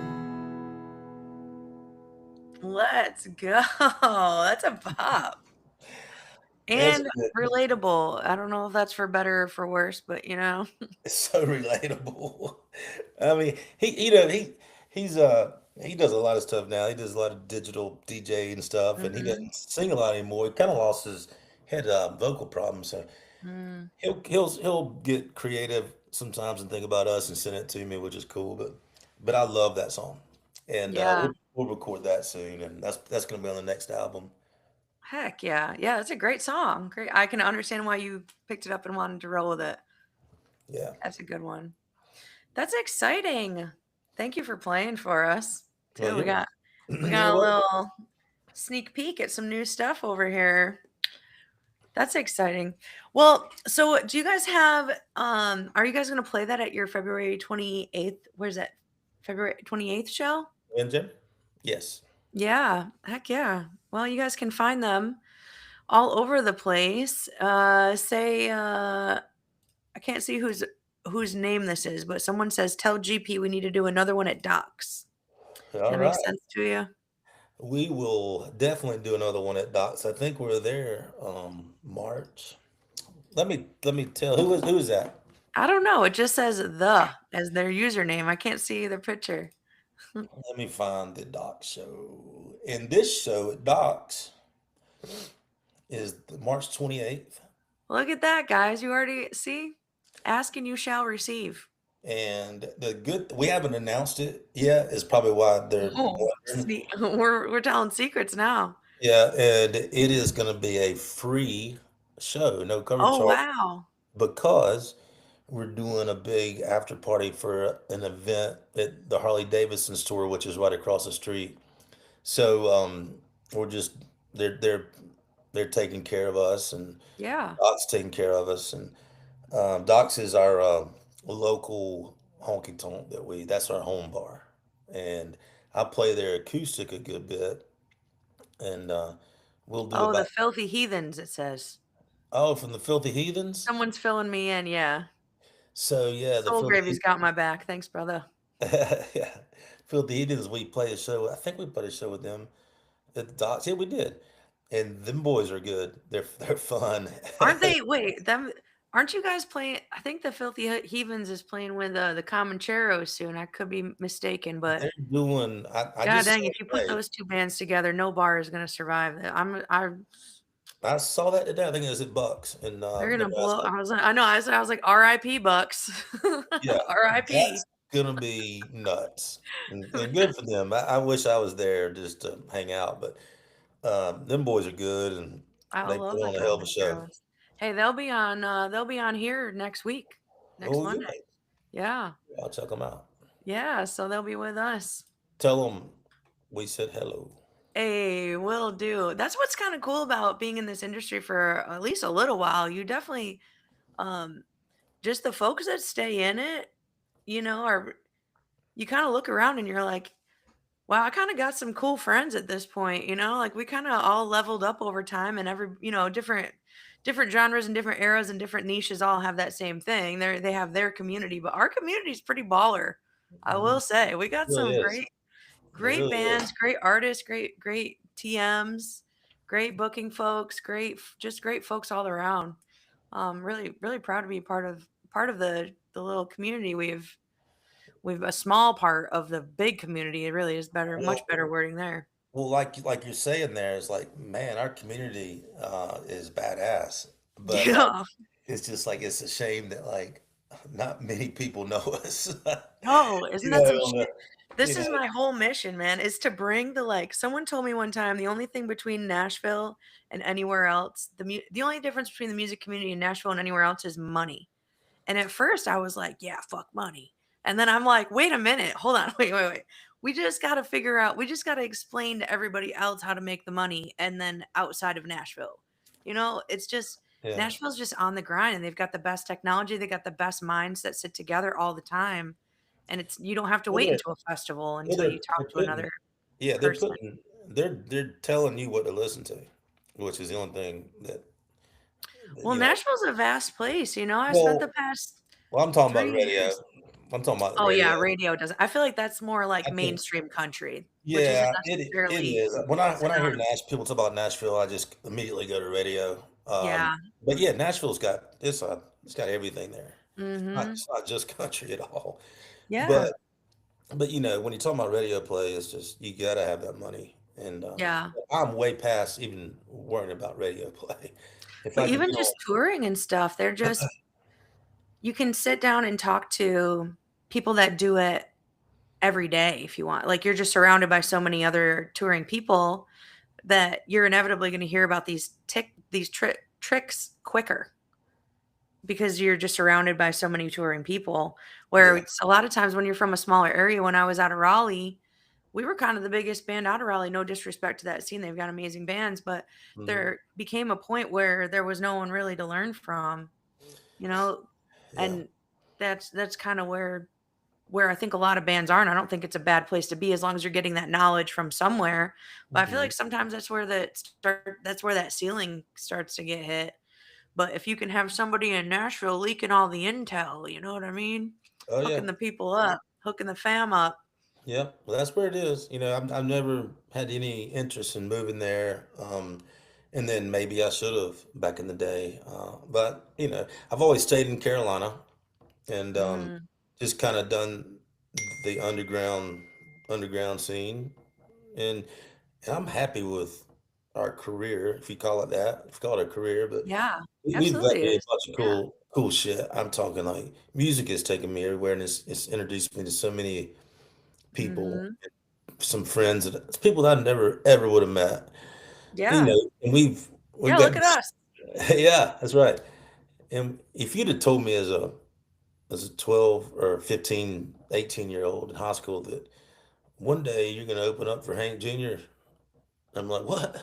Let's go. That's a pop. It's And relatable. I don't know if that's for better or for worse, but It's so relatable. I mean, he's he does a lot of stuff now. He does a lot of digital DJ and stuff, and he Mhm. doesn't sing a lot anymore. He kind of lost his had vocal problems, so Mm. he'll get creative sometimes and think about us and send it to me, which is cool. But I love that song, and Yeah. we'll record that soon, and that's gonna be on the next album. Heck yeah. Yeah, it's a great song. Great. I can understand why you picked it up and wanted to roll with it. Yeah. That's a good one. That's exciting. Thank you for playing for us Well, too. We got you're a welcome. little sneak peek at some new stuff over here. That's exciting. Well, so do you guys have are you guys going to play that at your February 28th? Where's that? February 28th show? And Jim? Yes. Yeah. Heck yeah. Well, you guys can find them all over the place. I can't see whose name this is, but someone says tell GP we need to do another one at Doc's. All That makes right. sense to you? We will definitely do another one at Doc's. I think we're there March. Let me tell who is that? I don't know. It just says the as their username. I can't see the picture. Let me find the Doc's show. And this show at Doc's is March 28th. Look at that, guys. You already see? Ask and you shall receive. And we haven't announced it yet, is probably why they're Oh, wondering. see, we're telling secrets now. Yeah, and it is going to be a free show, no cover Oh, charge, wow. because we're doing a big after party for an event at the Harley Davidson store, which is right across the street. So we're just they're they're they're taking care of us, and Yeah. Doc's taking care of us, and Doc's is our local honky tonk that's our home bar, and I play their acoustic a good bit, and we'll do Oh, the about filthy heathens, it says. from the Filthy Heathens. Someone's filling me in, yeah. So yeah, the Soul Gravy's Filthy got my back. Thanks, brother. yeah, Filthy Heathens. We played a show. I think we played a show with them at the Docks. Yeah, we did, and them boys are good. They're fun. Aren't they? Wait, them. Aren't you guys playing? I think the Filthy Heathens is playing with the Comancheros soon. I could be mistaken, but They're doing. I god just dang, saw if it you put today. those two bands together, no bar is gonna survive. I saw that today. I think it was at Bucks in They're gonna blow. Nebraska. I know. I was like, R.I.P. Bucks. Yeah, R.I.P. that's gonna be nuts, and good for them. I wish I was there just to hang out, but them boys are good, and I they love put the on a hell of a show. Comancheros. Hey, they'll be on here next week, next Oh yeah, Monday. Yeah. I'll check them out. Yeah, so they'll be with us. Tell them we said hello. Hey, will do. That's what's kind of cool about being in this industry for at least a little while. You definitely, um, just the folks that stay in it, are you kind of look around and you're like, wow, I kind of got some cool friends at this point, like we kind of all leveled up over time and different genres and different eras and different niches all have that same thing. They have their community, but our community is pretty baller. I Mhm. will say we got It really some is. It great really bands, is. great artists, great TMs, great booking folks, just great folks all around. Really really proud to be part of the little community we've a small part of the big community. It really is better, much Well, better wording there. well, like you're saying there is like, man, our community is badass, but like Yeah. it's just like it's a shame that like not many people know us. No, isn't You that know, some on shit? the, you This know, is my whole mission, man, is to bring someone told me one time the only thing between Nashville and anywhere else, the only difference between the music community in Nashville and anywhere else is money. And at first I was like, yeah, fuck money. And then I'm like, wait a minute, hold on, wait. We just got to explain to everybody else how to make the money. And then outside of Nashville, it's just yeah. Nashville's just on the grind and they've got the best technology. They got the best minds that sit together all the time. And you don't have to Well, wait until a festival well, until they're you talk they're to another putting, yeah, person. they're telling you what to listen to, which is the only thing that Well, Nashville's a vast place. I spent the Well, past well, I'm talking about 3 radio. years. I'm talking about the Oh, yeah, radio. radio doesn't I feel like that's more like I think, mainstream country, which isn't yeah, it necessarily is. When I hear synonymous. People talk about Nashville, I just immediately go to radio. Yeah. But yeah, Nashville's got it's got everything there. Mhm. It's not just country at all. Yeah. But when you're talking about radio play, it's just you gotta have that money. And Yeah. I'm way past even worrying about radio play. If But I could even get on, just touring and stuff, they're just you can sit down and talk to people that do it every day if you want. Like, you're just surrounded by so many other touring people that you're inevitably gonna hear about these tricks quicker. Because you're just surrounded by so many touring people, where yeah. it's a lot of times when you're from a smaller area. When I was out of Raleigh, we were kind of the biggest band out of Raleigh, no disrespect to that scene, they've got amazing bands, but Mhm. there became a point where there was no one really to learn from, you know, Yeah. and that's kinda where I think a lot of bands are, and I don't think it's a bad place to be as long as you're getting that knowledge from somewhere, but I feel Mhm. like sometimes that's where that ceiling starts to get hit. But if you can have somebody in Nashville leaking all the intel, you know what I mean? Oh yeah. Hooking the people up, hooking the fam up. Yeah, well, that's where it is. I've never had any interest in moving there. And then maybe I should have back in the day. But I've always stayed in Carolina and Mm, just kind of done the underground scene. And, and I'm happy with our career, if you call it that, if you call it a career. But yeah, we've got absolutely a is. bunch of Yeah. cool shit. I'm talking like music has taken me everywhere, and it's introduced me to so many people, Hmm. some friends, that people that I never ever would have met. Yeah. And we've Yeah. got Look at us. yeah, that's right. And if you'd have told me as a 12 or 15, 18-year old in high school that one day you're going to open up for Hank Jr., I'm like, what?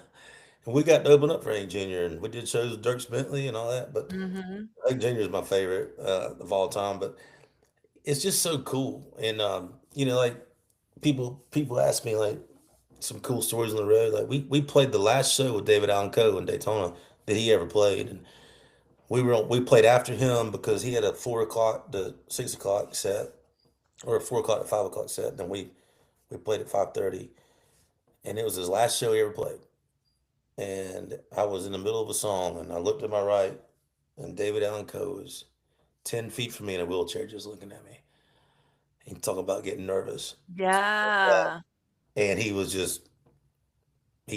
And we got to open up for Hank Jr. and we did shows with Dirk Bentley and all that. But Hmm. Hank Jr. is my favorite of all time. But it's just so cool. And like people ask me like some cool stories on the road. Like we played the last show with David Allan Coe in Daytona that he ever played, and we played after him because he had a 4 o'clock to 6 o'clock set or a 4 o'clock to 5 o'clock set. And then we played at 5:30, and it was his last show he ever played. And I was in the middle of a song, and I looked to my right, and David Allan Coe was 10 feet from me in a wheelchair, just looking at me. He talking about getting nervous, Yeah. and he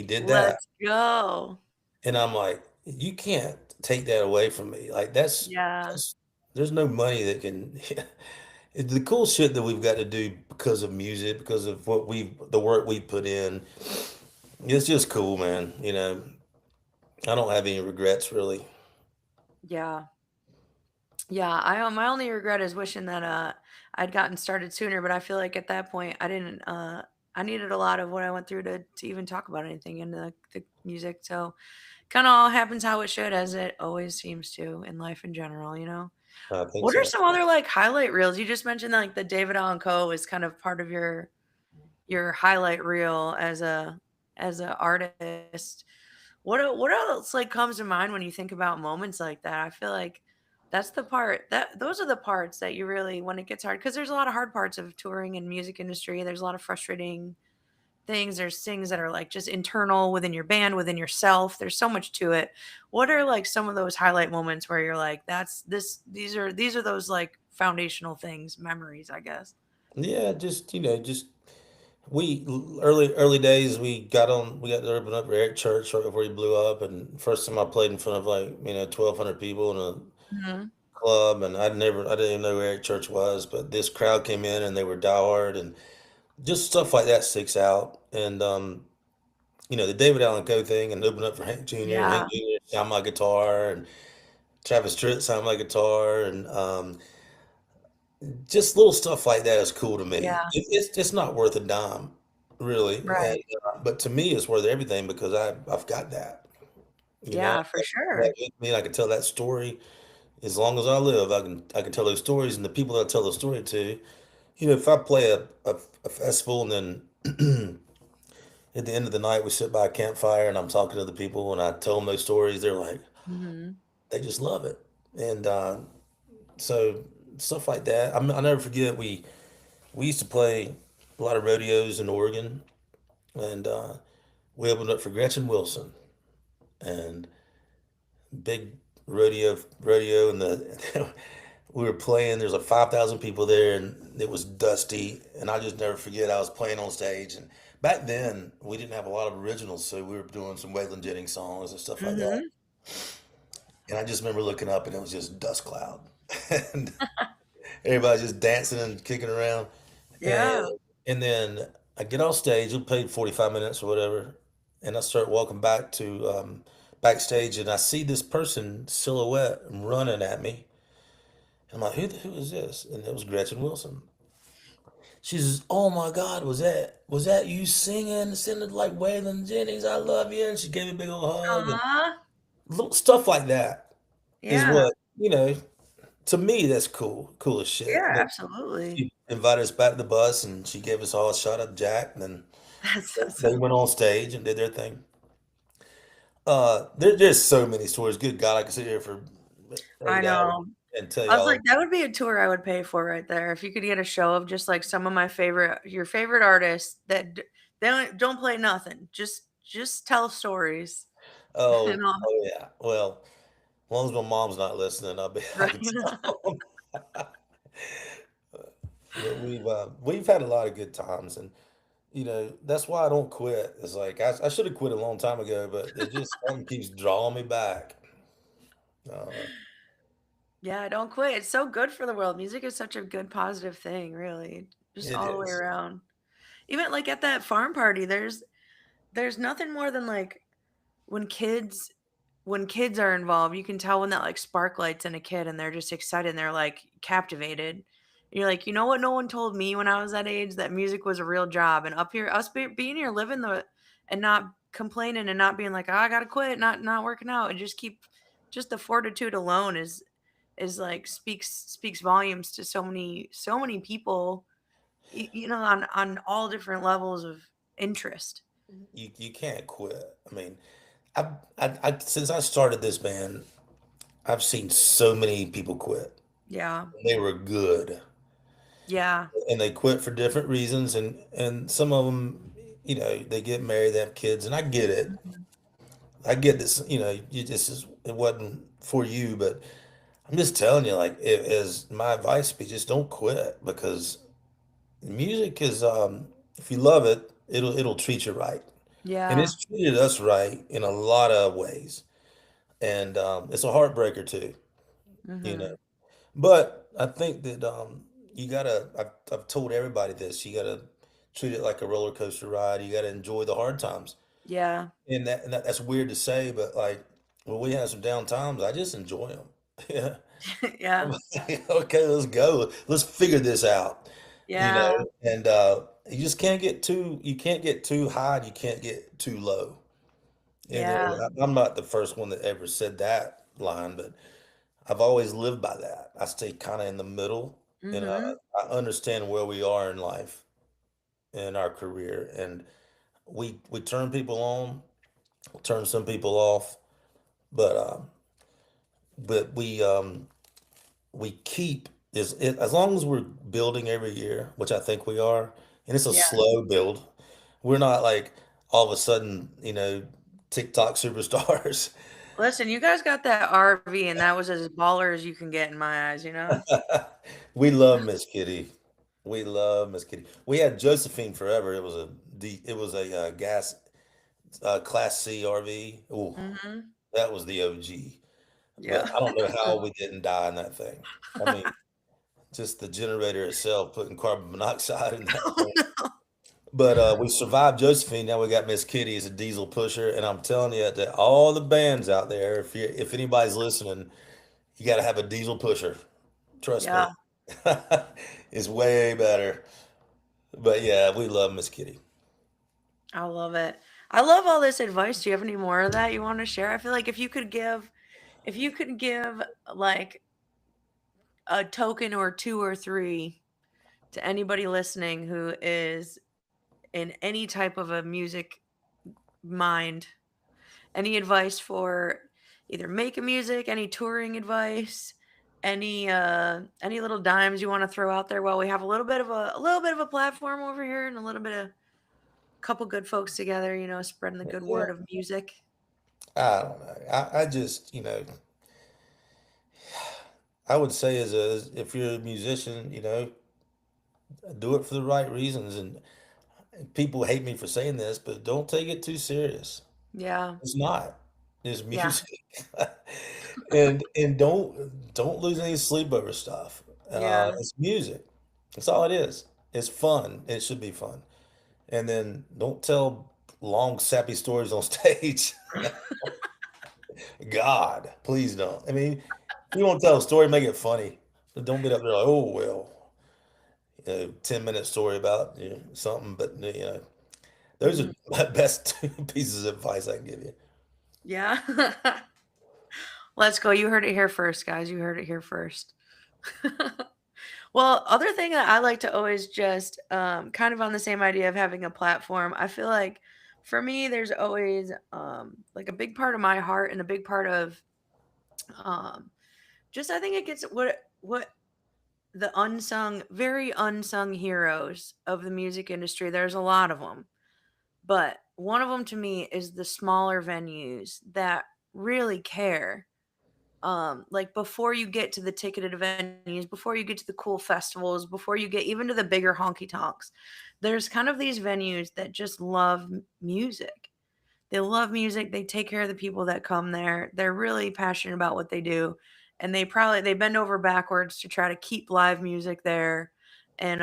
did that, Let's go. and I'm like, you can't take that away from me. Like Yeah. that's there's no money that can. It's the cool shit that we've got to do because of music, because of the work we put in. It's just cool, man. I don't have any regrets really. Yeah. Yeah. My only regret is wishing that I'd gotten started sooner, but I feel like at that point I didn't I needed a lot of what I went through to even talk about anything in the music. So kind of all happens how it should, as it always seems to in life in general, you know. I think What are so. some other like highlight reels? You just mentioned like the David Allan Coe is kind of part of your highlight reel as a artist. What else like comes to mind when you think about moments like that? I feel like that's the part that those are the parts that you really when it gets hard because there's a lot of hard parts of touring and music industry. There's a lot of frustrating things. There's things that are like just internal within your band, within yourself. There's so much to it. What are like some of those highlight moments where you're like, that's this these are those like foundational things, memories, I guess. Yeah, just we early days we got to open up for Eric Church right before he blew up, and first time I played in front of like 1,200 people in a Mhm. club, and I didn't even know who Eric Church was, but this crowd came in and they were diehard, and just stuff like that sticks out. And the David Allan Coe thing, and open up for Hank Jr. Hank Yeah. Jr. signed my guitar, and Travis Tritt signed my guitar, and just little stuff like that is cool to me. Yeah. It's not worth a dime, really, Right. but to me, it's worth everything because I've got that. Yeah, for That sure. with me, I can tell that story as long as I live. I can tell those stories, and the people that I tell the story to. If I play a festival and then at the end of the night we sit by a campfire and I'm talking to the people and I tell them those stories, they're like, Mhm. they just love it. And so stuff like that. I'll never forget we used to play a lot of rodeos in Oregon, and we opened up for Gretchen Wilson and big rodeo, and we were playing. There's like 5,000 people there, and it was dusty. And I just never forget. I was playing on stage, and back then we didn't have a lot of originals, so we were doing some Waylon Jennings songs and stuff like that. Mhm. And I just remember looking up, and it was just dust cloud, and everybody just dancing and kicking around. And Yeah. and then I get off stage. We played 45 minutes or whatever, and I start walking back to backstage, and I see this person silhouette running at me. I'm like, who is this? And it was Gretchen Wilson. She says, "Oh my God, was that you singing? It sounded like Waylon Jennings. I love you." And she gave me a big old hug, and Aw. little stuff like that is Yeah. what to me, that's cool as shit. Yeah, But absolutely. she invited us back to the bus, and she gave us all a shot of Jack, and then That's they so went on stage and did their thing. There's so many stories. Good God, I could sit here for I 8 hours know. and tell I you was all. like, that would be a tour I would pay for right there. If you could get a show of just like some of my favorite your favorite artists that they don't play nothing. Just tell stories Oh, and all. oh yeah. Well, as long as my mom's not listening, I Right. can tell 'em. But we've had a lot of good times, and that's why I don't quit. It's like I should have quit a long time ago, but it just something keeps drawing me back. Uh, Yeah, don't quit. It's so good for the world. Music is such a good positive thing, really. Just It all the way is. around. Even like at that farm party, there's nothing more than like when kids when kids are involved, you can tell when that like spark lights in a kid and they're just excited and they're like captivated. And you're like, you know what? No one told me when I was that age that music was a real job. And up here, being here, living the and not complaining and not being like, oh, I gotta quit, not working out, and just keep just the fortitude alone is like speaks volumes to so many people, on all different levels of interest. You can't quit. I mean, since I started this band, I've seen so many people quit. Yeah, They were good, yeah, and they quit for different reasons, and some of them, they get married, they have kids, and I get it. mhm, I get this. It wasn't for you, but I'm just telling you, like, as my advice be, just don't quit because music is, if you love it, it'll treat you right, and yeah, it's treated us right in a lot of ways, and it's a heartbreaker too, you know. hmm, But I think that you gotta. I've told everybody this. You gotta treat it like a roller coaster ride. You gotta enjoy the hard times, yeah, that's weird to say, but like when we have some down times, I just enjoy them. Yeah. I'm yeah, like, okay, let's go. Let's figure this out. yeah, And you can't get too high, you can't get too low. yeah, I'm not the first one that ever said that line, but I've always lived by that. I stay kind of in the middle, and hmm, I understand where we are in life, in our career, and we turn people on, turn some people off, but we keep as long as we're building every year, which I think we are, and it's a yeah. slow build. We're not like all of a sudden, TikTok superstars. Listen, you guys got that RV, and that was as baller as you can get in my eyes, We love Miss Kitty. We love Miss Kitty. We had Josephine forever. It was a gas Class C RV. Ooh, Mhm. that was the OG. Yeah. But I don't know how we didn't die in that thing. I mean, just the generator itself putting carbon monoxide in that Oh, thing. no. But we survived Josephine. Now we got Miss Kitty as a diesel pusher, and I'm telling you that all the bands out there, if anybody's listening, you got to have a diesel pusher. Trust me, Yeah, it's way better. But yeah, we love Miss Kitty. I love it. I love all this advice. Do you have any more of that you wanna share? I feel like if you could give, like, a token or 2 or 3 to anybody listening who is in any type of a music mind, any advice for either making music, any touring advice, any little dimes you want to throw out there while we have a little bit of a platform over here and a little bit of couple good folks together, spreading the good Yeah, word of music. I don't know. I just, I would say if you're a musician, do it for the right reasons. And people hate me for saying this, but don't take it too serious. Yeah. It's not. It's Yeah. music. And don't lose any sleep over stuff. Yeah. It's music. That's all it is. It's fun. It should be fun. And then don't tell long sappy stories on stage. God, please don't. I mean, if you want to tell a story, make it funny. But don't get up there like, oh well, 10-minute story about something. But those are Mhm. my best two pieces of advice I can give you. Yeah. Let's go. You heard it here first, guys. You heard it here first. Well, other thing that I like to always just kind of on the same idea of having a platform, I feel like for me, there's always like a big part of my heart and a big part of um, just I think it gets what the very unsung heroes of the music industry. There's a lot of them, but one of them to me is the smaller venues that really care, like before you get to the ticketed venues, before you get to the cool festivals, before you get even to the bigger honky tonks, there's kind of these venues that just love music. They love music, they take care of the people that come there, they're really passionate about what they do, and they bend over backwards to try to keep live music there. And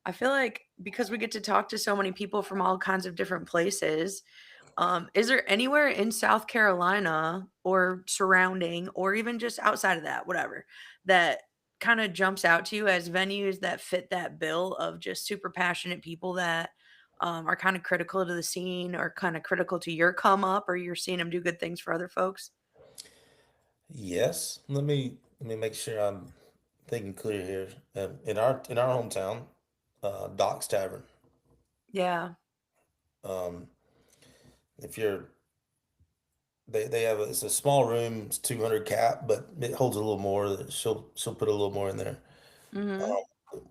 I feel like because we get to talk to so many people from all kinds of different places, is there anywhere in South Carolina or surrounding, or even just outside of that, whatever, that kind of jumps out to you as venues that fit that bill of just super passionate people that are kind of critical to the scene or kind of critical to your come up, or you're seeing them do good things for other folks? Yes. Let me make sure I'm thinking clear here. In our hometown, Doc's Tavern. Yeah. Um, if you're they have it's a small room, it's 200 cap, but it holds a little more. She'll put a little more in there. Mm-hmm.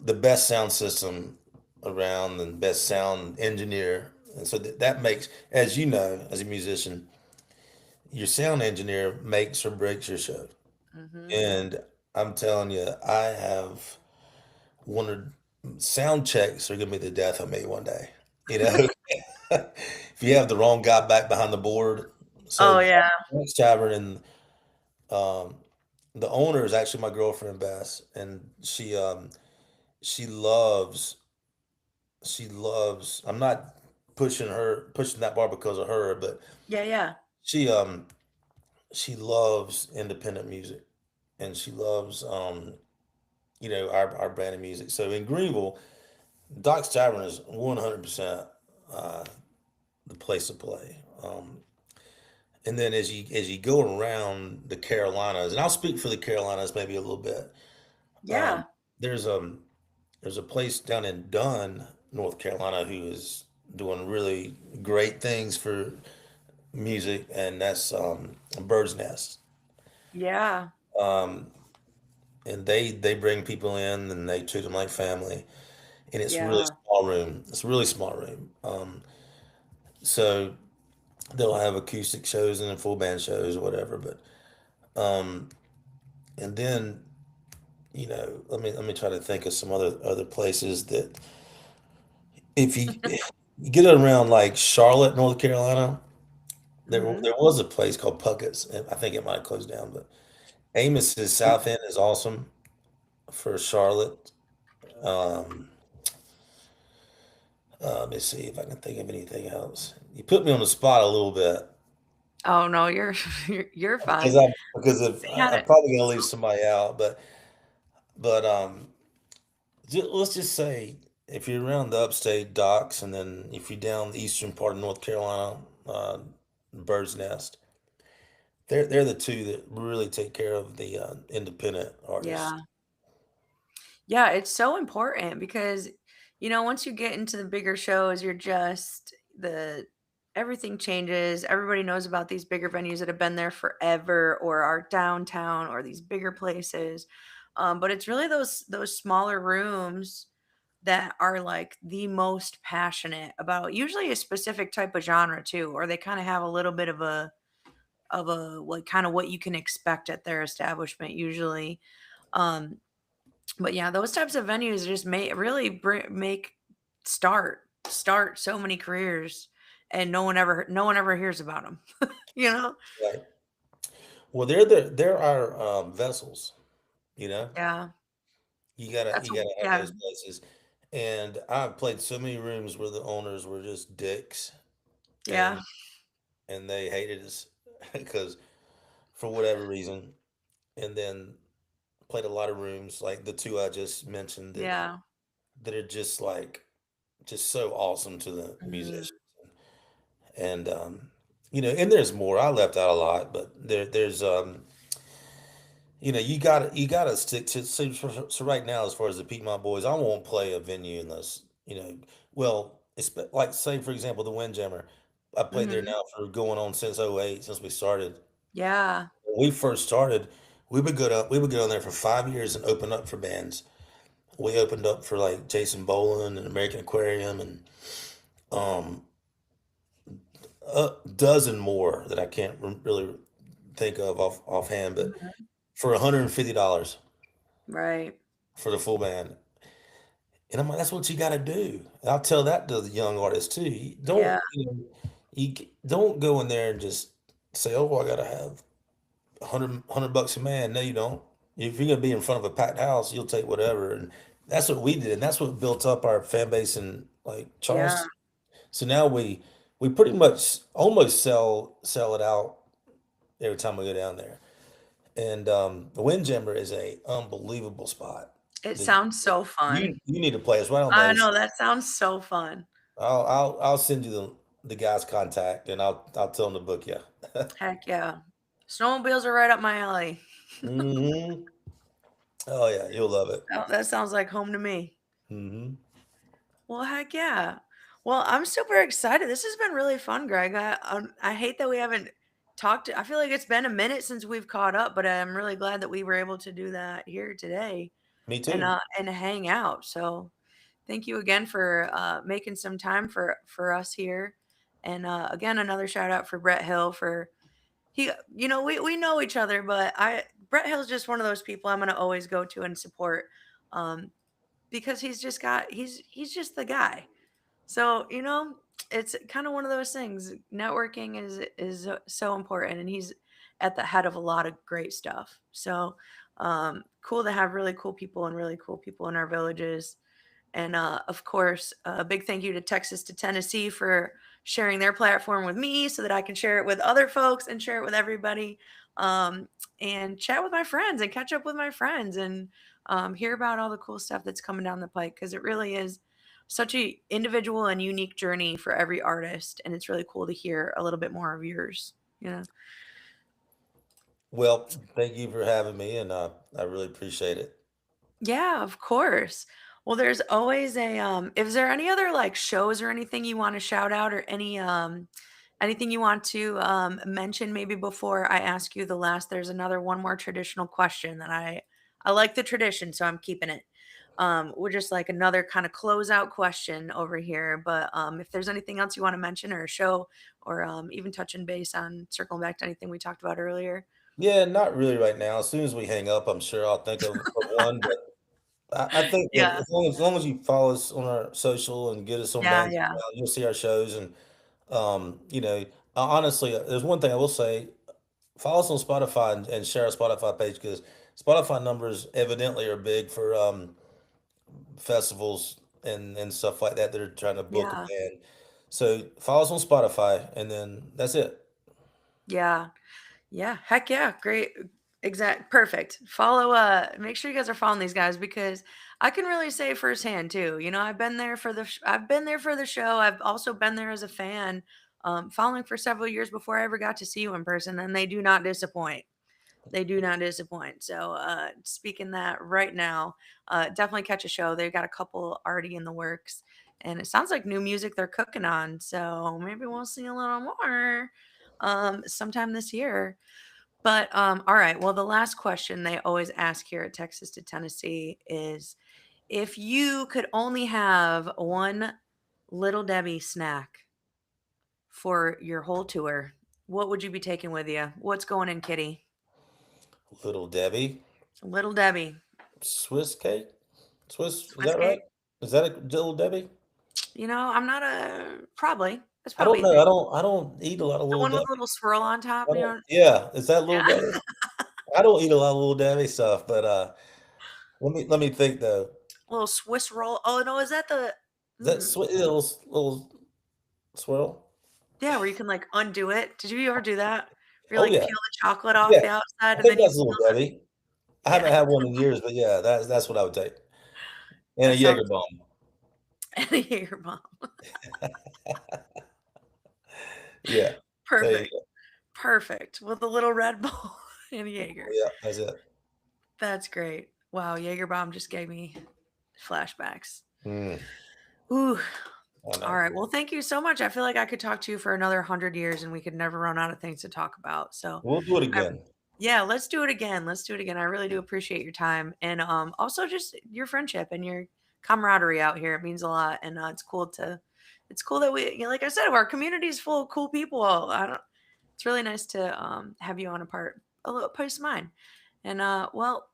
The best sound system around and best sound engineer. And so that makes, as you know, as a musician, your sound engineer makes or breaks your show. Mm-hmm. And I'm telling you, I have wondered, sound checks are gonna be the death of me one day. You know, if you have the wrong guy back behind the board. Oh So yeah. Frank's Tavern, and um, the owner is actually my girlfriend Bess, and she loves I'm not pushing that bar because of her, but Yeah, yeah. she um she loves independent music, and she loves our brand of music. So in Greenville, Doc's Tavern is 100% uh the place to play. And then as you go around the Carolinas, and I'll speak for the Carolinas maybe a little bit. Um Yeah. there's there's a place down in Dunn, North Carolina, who is doing really great things for music, and that's Bird's Nest. Yeah. Um, and they bring people in and they treat them like family, and it's really Yeah. small room. It's a really small room. So they'll have acoustic shows and then full band shows or whatever. But um, and then let me try to think of some other places that if you get around like Charlotte, North Carolina, Mm-hmm. there was a place called Puckett's, and I think it might have closed down, but Amos's South End is awesome for Charlotte. Um, let me see if I can think of anything else. You put me on the spot a little bit Oh no, you're you're because fine. They had I'm it. probably gonna leave somebody out, but let's just say if you're around the upstate docks, and then if you're down the eastern part of North Carolina, Bird's Nest, they're the two that really take care of the independent artists. Yeah. Yeah, it's so important because, once you get into the bigger shows, you're just the everything changes. Everybody knows about these bigger venues that have been there forever or are downtown or these bigger places. But it's really those smaller rooms that are like the most passionate about usually a specific type of genre too, or they kind of have a little bit of a like kind of what you can expect at their establishment usually. Um, but yeah, those types of venues just really make start so many careers, and no one ever hears about them. You know? Right. Well, they're our vessels. You know, Yeah, you that's gotta have yeah, those places. And I've played so many rooms where the owners were just dicks, yeah, and they hated us because for whatever reason. And then played a lot of rooms like the two I just mentioned yeah. that are just like just so awesome to the Mhm. musicians. And and there's more. I left out a lot, but there's you gotta stick to so right now, as far as the Piedmont Boys, I won't play a venue unless well, it's like, say for example, the Windjammer. I played there Mhm. now for going on since '08, since we started. Yeah. When we first started, we would go down there for 5 years and open up for bands. We opened up for like Jason Boland and American Aquarium, and um a dozen more that I can't really think of offhand, but Mhm. for $150 Right. for the full band. And I'm like, that's what you got to do. And I'll tell that to the young artists too. Yeah. Don't go in there and just say, oh, I got to have 100 bucks a man. No, you don't. If you're gonna be in front of a packed house, you'll take whatever. And that's what we did. And that's what built up our fan base in like Yeah. Charleston. So now we pretty much almost sell it out every time we go down there. And the Windjammer is a unbelievable spot. It The, sounds so fun. you need to play. It's right on I those. know that sounds so fun. I'll send you the guy's contact and I'll tell him to book you. Heck yeah. Snowmobiles are right up my alley. Hmm. Oh yeah, you'll love it. Oh, that sounds like home to me. Hmm. Well, heck yeah. Well, I'm super excited. This has been really fun, Greg. I hate that we haven't talked. I feel like it's been a minute since we've caught up, but I'm really glad that we were able to do that here today Me too. and hang out. So thank you again for making some time for us here. And again, another shout out for Brett Hill for we know each other, but Brett Hill's just one of those people I'm gonna always go to and support. Um, because he's just the guy. So, it's kind of one of those things. Networking is so important, and he's at the head of a lot of great stuff. So, cool to have really cool people and really cool people in our villages. And of course, a big thank you to Texas to Tennessee for sharing their platform with me so that I can share it with other folks and share it with everybody, um, and chat with my friends and catch up with my friends and hear about all the cool stuff that's coming down the pike because it really is such a individual and unique journey for every artist. And it's really cool to hear a little bit more of yours. Well, thank you for having me, and I really appreciate it. Yeah, of course. Well, there's always a is there any other like shows or anything you want to shout out or anything you want to mention maybe before I ask you the last there's another one more traditional question that I like the tradition, so I'm keeping it. We're just like another kind of closeout question over here, but if there's anything else you want to mention or a show or even touching base on circling back to anything we talked about earlier. Yeah, not really right now. As soon as we hang up, I'm sure I'll think of one. But I think that Yeah. as long as you follow us on our social and get us on Yeah, bands, yeah. you'll see our shows. And honestly, there's one thing I will say: follow us on Spotify and share our Spotify page because Spotify numbers evidently are big for festivals and stuff like that. They're trying to book a Yeah. band. So follow us on Spotify, and then that's it. Yeah. Yeah, heck yeah. Great. Exact perfect. Follow make sure you guys are following these guys because I can really say firsthand too. I've been there for I've been there for the show. I've also been there as a fan, following for several years before I ever got to see you in person, and they do not disappoint. They do not disappoint. So, speaking that right now, definitely catch a show. They've got a couple already in the works, and it sounds like new music they're cooking on. So maybe we'll see a little more sometime this year. But all right. Well, the last question they always ask here at Texas to Tennessee is if you could only have one Little Debbie snack for your whole tour, what would you be taking with you? What's going in, Kitty? Little Debbie, Little Debbie. Swiss cake, Swiss. Is Swiss that right? cake. Is that a Little Debbie? I'm not a probably. That's I don't probably a know. thing. I don't eat a lot of The Little one with a Debbie. little swirl on top, I you don't. know? Yeah, is that Little Yeah. Debbie? I don't eat a lot of Little Debbie stuff, but let me think though. Little Swiss roll. Oh no, is that the Is that hmm. little swirl? Yeah, where you can like undo it. Did you ever do that? Where you Oh like yeah, peel the chocolate off yeah. the outside I and think then you that's Little peel Debbie. I it? haven't Yeah, had one in years, but yeah, that's what I would take. And a that Jaeger sounds bomb. and a Jaeger bomb. Yeah, there you Perfect. go. Perfect. With a little Red Bull and a Jaeger. Yeah, that's it. That's great. Wow, Jaeger bomb just gave me flashbacks. Mm, Ooh. I All know. right. Well, thank you so much. I feel like I could talk to you for another 100 years and we could never run out of things to talk about. So, We'll do it I, again. yeah, let's do it again. Let's do it again. I really do appreciate your time and also just your friendship and your camaraderie out here. It means a lot, and it's cool that like I said, our community is full of cool people. I don't. It's really nice to have you on a little piece of mine. And well,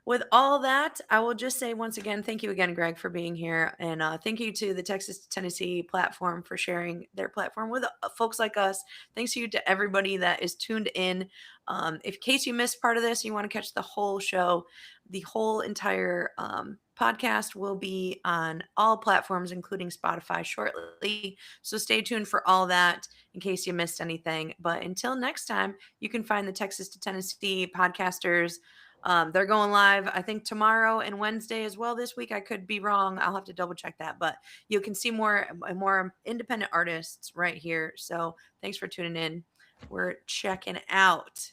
with all that, I will just say once again, thank you again, Greg, for being here. And thank you to the Texas to Tennessee platform for sharing their platform with folks like us. Thanks to you to everybody that is tuned in. In case you missed part of this, you want to catch the whole show, the whole entire podcast will be on all platforms, including Spotify shortly. So stay tuned for all that in case you missed anything. But until next time, you can find the Texas to Tennessee podcasters. They're going live, I think, tomorrow and Wednesday as well this week. I could be wrong. I'll have to double check that. But you can see more independent artists right here. So thanks for tuning in. We're checking out.